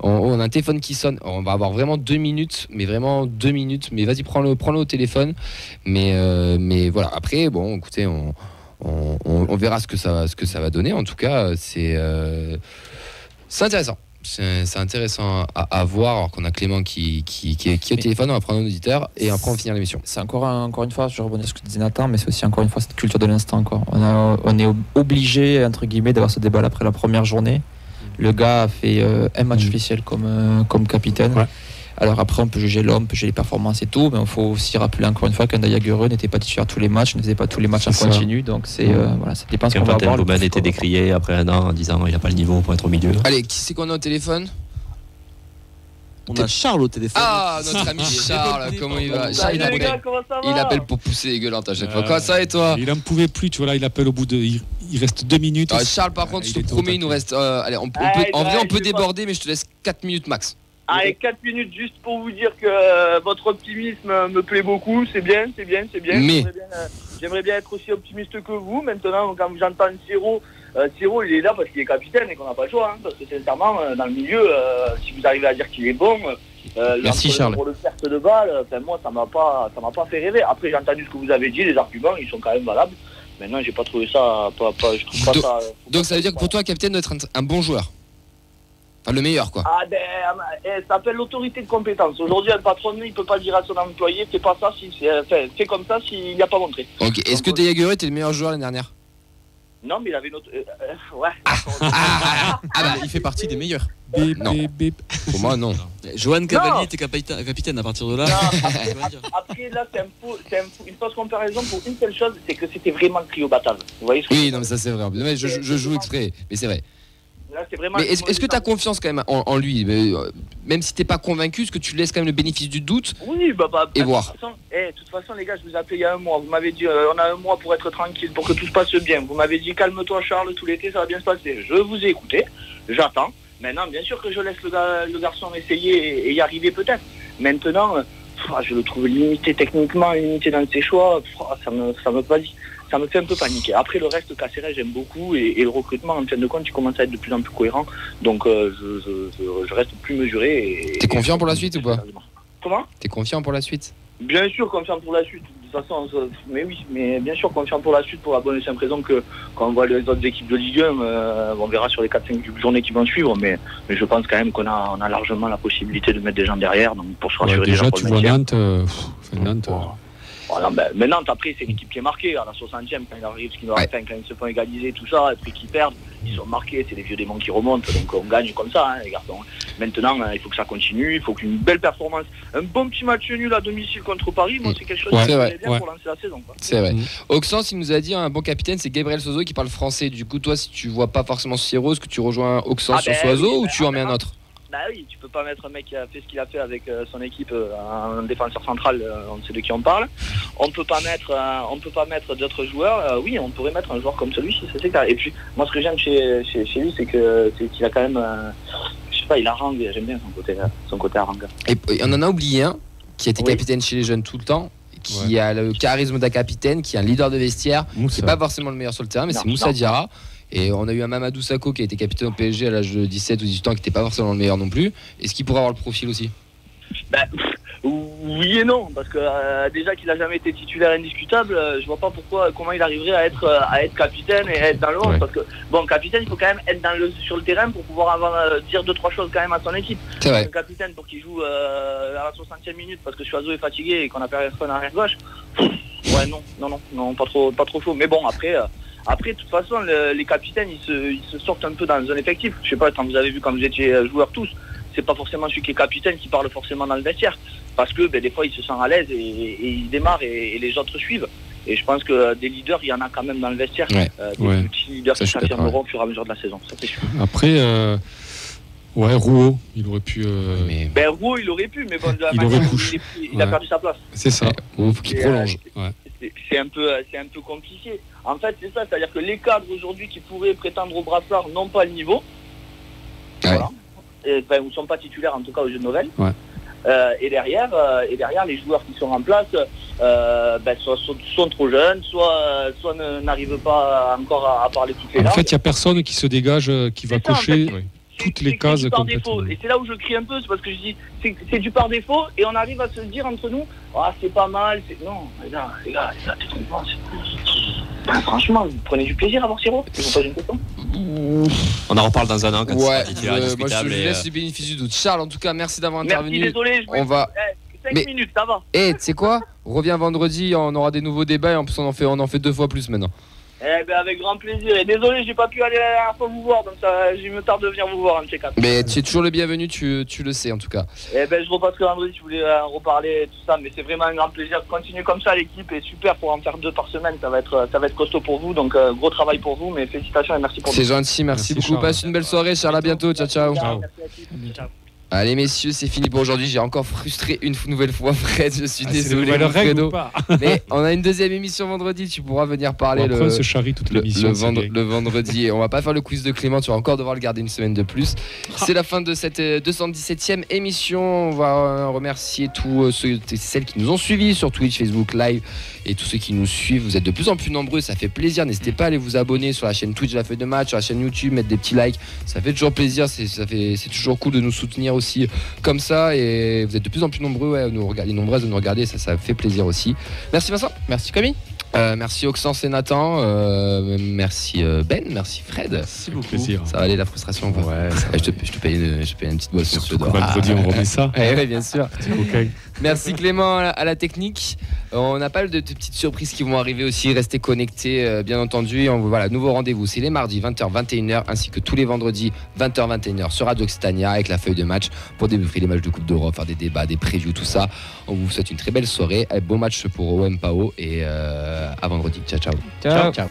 On a un téléphone qui sonne. On va avoir vraiment 2 minutes, mais vraiment 2 minutes. Mais vas-y, prends-le au téléphone. Mais voilà. Après, bon, écoutez, on verra ce que ça va donner. En tout cas, c'est intéressant. C'est intéressant à voir, alors qu'on a Clément qui est au téléphone. On va prendre un auditeur et après on finit l'émission. C'est encore une fois, je rebondis sur ce que disait Nathan, mais c'est aussi encore une fois cette culture de l'instant. On est obligé, entre guillemets, d'avoir ce débat après la première journée. Le gars a fait un match officiel comme capitaine. Ouais. Alors après, on peut juger l'homme, on peut juger les performances et tout, mais il faut aussi rappeler encore une fois qu'un Dayaguerre n'était pas titulaire tous les matchs, ne faisait pas tous les matchs en continu, donc ça dépend ce qu'on va voir. Bouben était décrié après un an en disant il n'a pas le niveau pour être au milieu. Allez, qui c'est qu'on a au téléphone? On a Charles au téléphone. Ah, notre ami Charles, comment il va? Charles, il appelle pour pousser les gueulantes à chaque fois. Comment ça et toi? Il en pouvait plus, tu vois, là, il appelle au bout de. Il reste 2 minutes. Charles, par contre, je te promets, il nous reste. Allez, en vrai, on peut déborder, mais je te laisse 4 minutes max. Allez, 4 minutes juste pour vous dire que votre optimisme me plaît beaucoup, c'est bien. Mais j'aimerais bien être aussi optimiste que vous. Maintenant, quand j'entends Siro, il est là parce qu'il est capitaine et qu'on n'a pas le choix. Parce que sincèrement, dans le milieu, si vous arrivez à dire qu'il est bon, merci Charles. Pour le perte de balle, moi ça m'a pas fait rêver. Après, j'ai entendu ce que vous avez dit, les arguments, ils sont quand même valables. Maintenant, j'ai pas trouvé ça, je trouve pas ça. Donc ça veut dire que pour toi, capitaine doit être un bon joueur. Enfin, le meilleur, quoi. Ah ça s'appelle l'autorité de compétence. Aujourd'hui, un patron, il peut pas dire à son employé, fais pas ça, fais comme ça s'il n'y a pas montré. Ok. Est-ce que Dayaguerre était le meilleur joueur l'année dernière? Non, mais il avait une autre. Ouais. Il fait partie des meilleurs. Non. Pour moi, non. Johan Cavalier était capitaine à partir de là. Après, là, c'est une fausse comparaison pour une seule chose, c'est que c'était vraiment le trio batave. Vous voyez ce que Oui, non, mais ça c'est vrai. Mais je joue exprès, mais c'est vrai. Là, c'est vraiment. Mais est-ce que tu as confiance quand même en lui, même si t'es pas convaincu, est-ce que tu laisses quand même le bénéfice du doute? Oui, et voir. De toute façon, les gars, je vous ai appelé il y a un mois. Vous m'avez dit, on a un mois pour être tranquille, pour que tout se passe bien. Vous m'avez dit, calme-toi, Charles, tout l'été, ça va bien se passer. Je vous ai écouté, j'attends. Maintenant, bien sûr que je laisse le garçon essayer et y arriver peut-être. Maintenant, je le trouve limité techniquement, limité dans ses choix. Ça me fait un peu paniquer. Après, le reste, Caceres, j'aime beaucoup. Et le recrutement, en fin de compte, il commence à être de plus en plus cohérent. Donc, je reste plus mesuré. T'es confiant pour la suite ou pas? Comment? T'es confiant pour la suite? Bien sûr, confiant pour la suite. De toute façon, mais oui, mais bien sûr, confiant pour la suite, pour la bonne et simple raison que quand on voit les autres équipes de Ligue 1, on verra sur les 4-5 journées qui vont suivre. Mais je pense quand même qu'on a largement la possibilité de mettre des gens derrière. Donc, pour se rassurer déjà, pour tu vois Nantes. Nantes. Voilà, maintenant, après, c'est l'équipe qui est marquée. À la 60e, quand il arrive, quand ils se font égaliser, tout ça, et puis qu'ils perdent, ils sont marqués. C'est les vieux démons qui remontent. Donc on gagne comme ça, les garçons. Maintenant, il faut que ça continue. Il faut qu'une belle performance. Un bon petit match nul à domicile contre Paris, moi, c'est quelque chose qui est bien pour lancer la saison. Quoi. C'est vrai. Auxence, il nous a dit un bon capitaine, c'est Gabriel Sozo qui parle français. Du coup, toi, si tu vois pas forcément Sierro, est-ce que tu rejoins Auxence sur Sozo ou tu en mets un autre? Bah oui, tu peux pas mettre un mec qui a fait ce qu'il a fait avec son équipe, un défenseur central, on sait de qui on parle. On peut pas mettre d'autres joueurs. Oui, on pourrait mettre un joueur comme celui-ci, c'est clair. Et puis moi, ce que j'aime chez lui, c'est qu'il a quand même, je sais pas, il harangue. J'aime bien son côté harangue. Et on en a oublié un qui était capitaine chez les jeunes tout le temps, qui a le charisme d'un capitaine, qui est un leader de vestiaire, qui est pas forcément le meilleur sur le terrain, mais c'est Moussa Diarra. Et on a eu un Mamadou Sakho qui a été capitaine au PSG à l'âge de 17 ou 18 ans, qui n'était pas forcément le meilleur non plus. Est-ce qu'il pourrait avoir le profil aussi? Oui et non, parce que déjà qu'il n'a jamais été titulaire indiscutable, je vois pas comment il arriverait à être capitaine et à être dans le 11. Parce que bon, capitaine, il faut quand même être sur le terrain pour pouvoir dire 2-3 choses quand même à son équipe. C'est vrai. Un capitaine pour qu'il joue à la 60e minute parce que Choiseau est fatigué et qu'on a personne à arrière gauche. Ouais, non, pas trop chaud. Mais bon, après, de toute façon, les capitaines, ils se sortent un peu dans un effectif. Je sais pas, quand vous étiez joueurs tous, c'est pas forcément celui qui est capitaine qui parle forcément dans le vestiaire. Parce que des fois, il se sent à l'aise et il démarre et les autres suivent. Et je pense que des leaders, il y en a quand même dans le vestiaire. Des petits leaders qui s'affirmeront au fur et à mesure de la saison. Ça, c'est sûr. Après, Rouault, il aurait pu... Rouault, il aurait pu, mais bon, il a perdu sa place. C'est ça. Il faut qu'il prolonge. C'est un peu compliqué. En fait, c'est ça, c'est-à-dire que les cadres aujourd'hui qui pourraient prétendre au brassard n'ont pas le niveau. Voilà. Ou ne sont pas titulaires en tout cas aux Jeux de Noël. Et derrière, les joueurs qui sont en place soit sont trop jeunes, soit n'arrivent pas encore à parler toutes les langues. En fait, il n'y a personne qui se dégage, qui va cocher toutes les cases complètement. Et c'est là où je crie un peu, c'est parce que je dis c'est du par défaut et on arrive à se dire entre nous c'est pas mal, non les gars, t'es trompant. Franchement, vous prenez du plaisir à voir Siro. Je vous pose une question. On en reparle dans un an quand il sera titulaire indiscutable. Moi je laisse le bénéfice du doute. Charles, en tout cas, merci d'avoir intervenu. Merci, désolé, on va 5 minutes, ça va. Tu sais quoi, reviens vendredi, on aura des nouveaux débats et en plus on en fait 2 fois plus maintenant. Avec grand plaisir. Et désolé, j'ai pas pu aller la dernière fois vous voir, donc ça, je me tarde de venir vous voir un check-up. Mais tu es toujours le bienvenu, tu le sais en tout cas. Je repasserai vendredi si vous voulez reparler tout ça, mais c'est vraiment un grand plaisir. Continuez comme ça, l'équipe est super pour en faire 2 par semaine. Ça va être costaud pour vous, donc gros travail pour vous, mais félicitations et merci pour C'est gentil, merci beaucoup. Charles. Passe une belle soirée, Charles, à bientôt. Ciao. Merci à tous. Ciao. Allez messieurs, c'est fini pour aujourd'hui. J'ai encore frustré une nouvelle fois Fred, je suis désolé. C'est Fredo. Mais on a une deuxième émission vendredi, tu pourras venir parler on se charrie toute l'émission le vendredi. Et on va pas faire le quiz de Clément, tu vas encore devoir le garder une semaine de plus. C'est la fin de cette 217e émission. On va remercier tous ceux et celles qui nous ont suivis sur Twitch, Facebook Live et tous ceux qui nous suivent. Vous êtes de plus en plus nombreux, ça fait plaisir. N'hésitez pas à aller vous abonner sur la chaîne Twitch de la feuille de match, sur la chaîne YouTube, mettre des petits likes. Ça fait toujours plaisir, c'est toujours cool de nous soutenir aussi comme ça, et vous êtes de plus en plus nombreux nombreuses de nous regarder, ça fait plaisir aussi. Merci Vincent. Merci Camille. Merci Auxence et Nathan, merci Ben, merci Fred. Merci beaucoup. Plaisir. Ça va aller la frustration quoi. Ouais, je te paye une petite boisson. Vendredi on remet ça. Ouais, bien sûr. Okay. Merci Clément à la technique. On a pas de petites surprises qui vont arriver aussi. Restez connectés bien entendu. Voilà, nouveau rendez-vous, c'est les mardis 20h-21h ainsi que tous les vendredis 20h-21h sur Radio Occitania avec la feuille de match pour débriefer les matchs de Coupe d'Europe, faire des débats, des previews, tout ça. On vous souhaite une très belle soirée. Bon match pour OM Pau et à vendredi. Ciao. Ciao.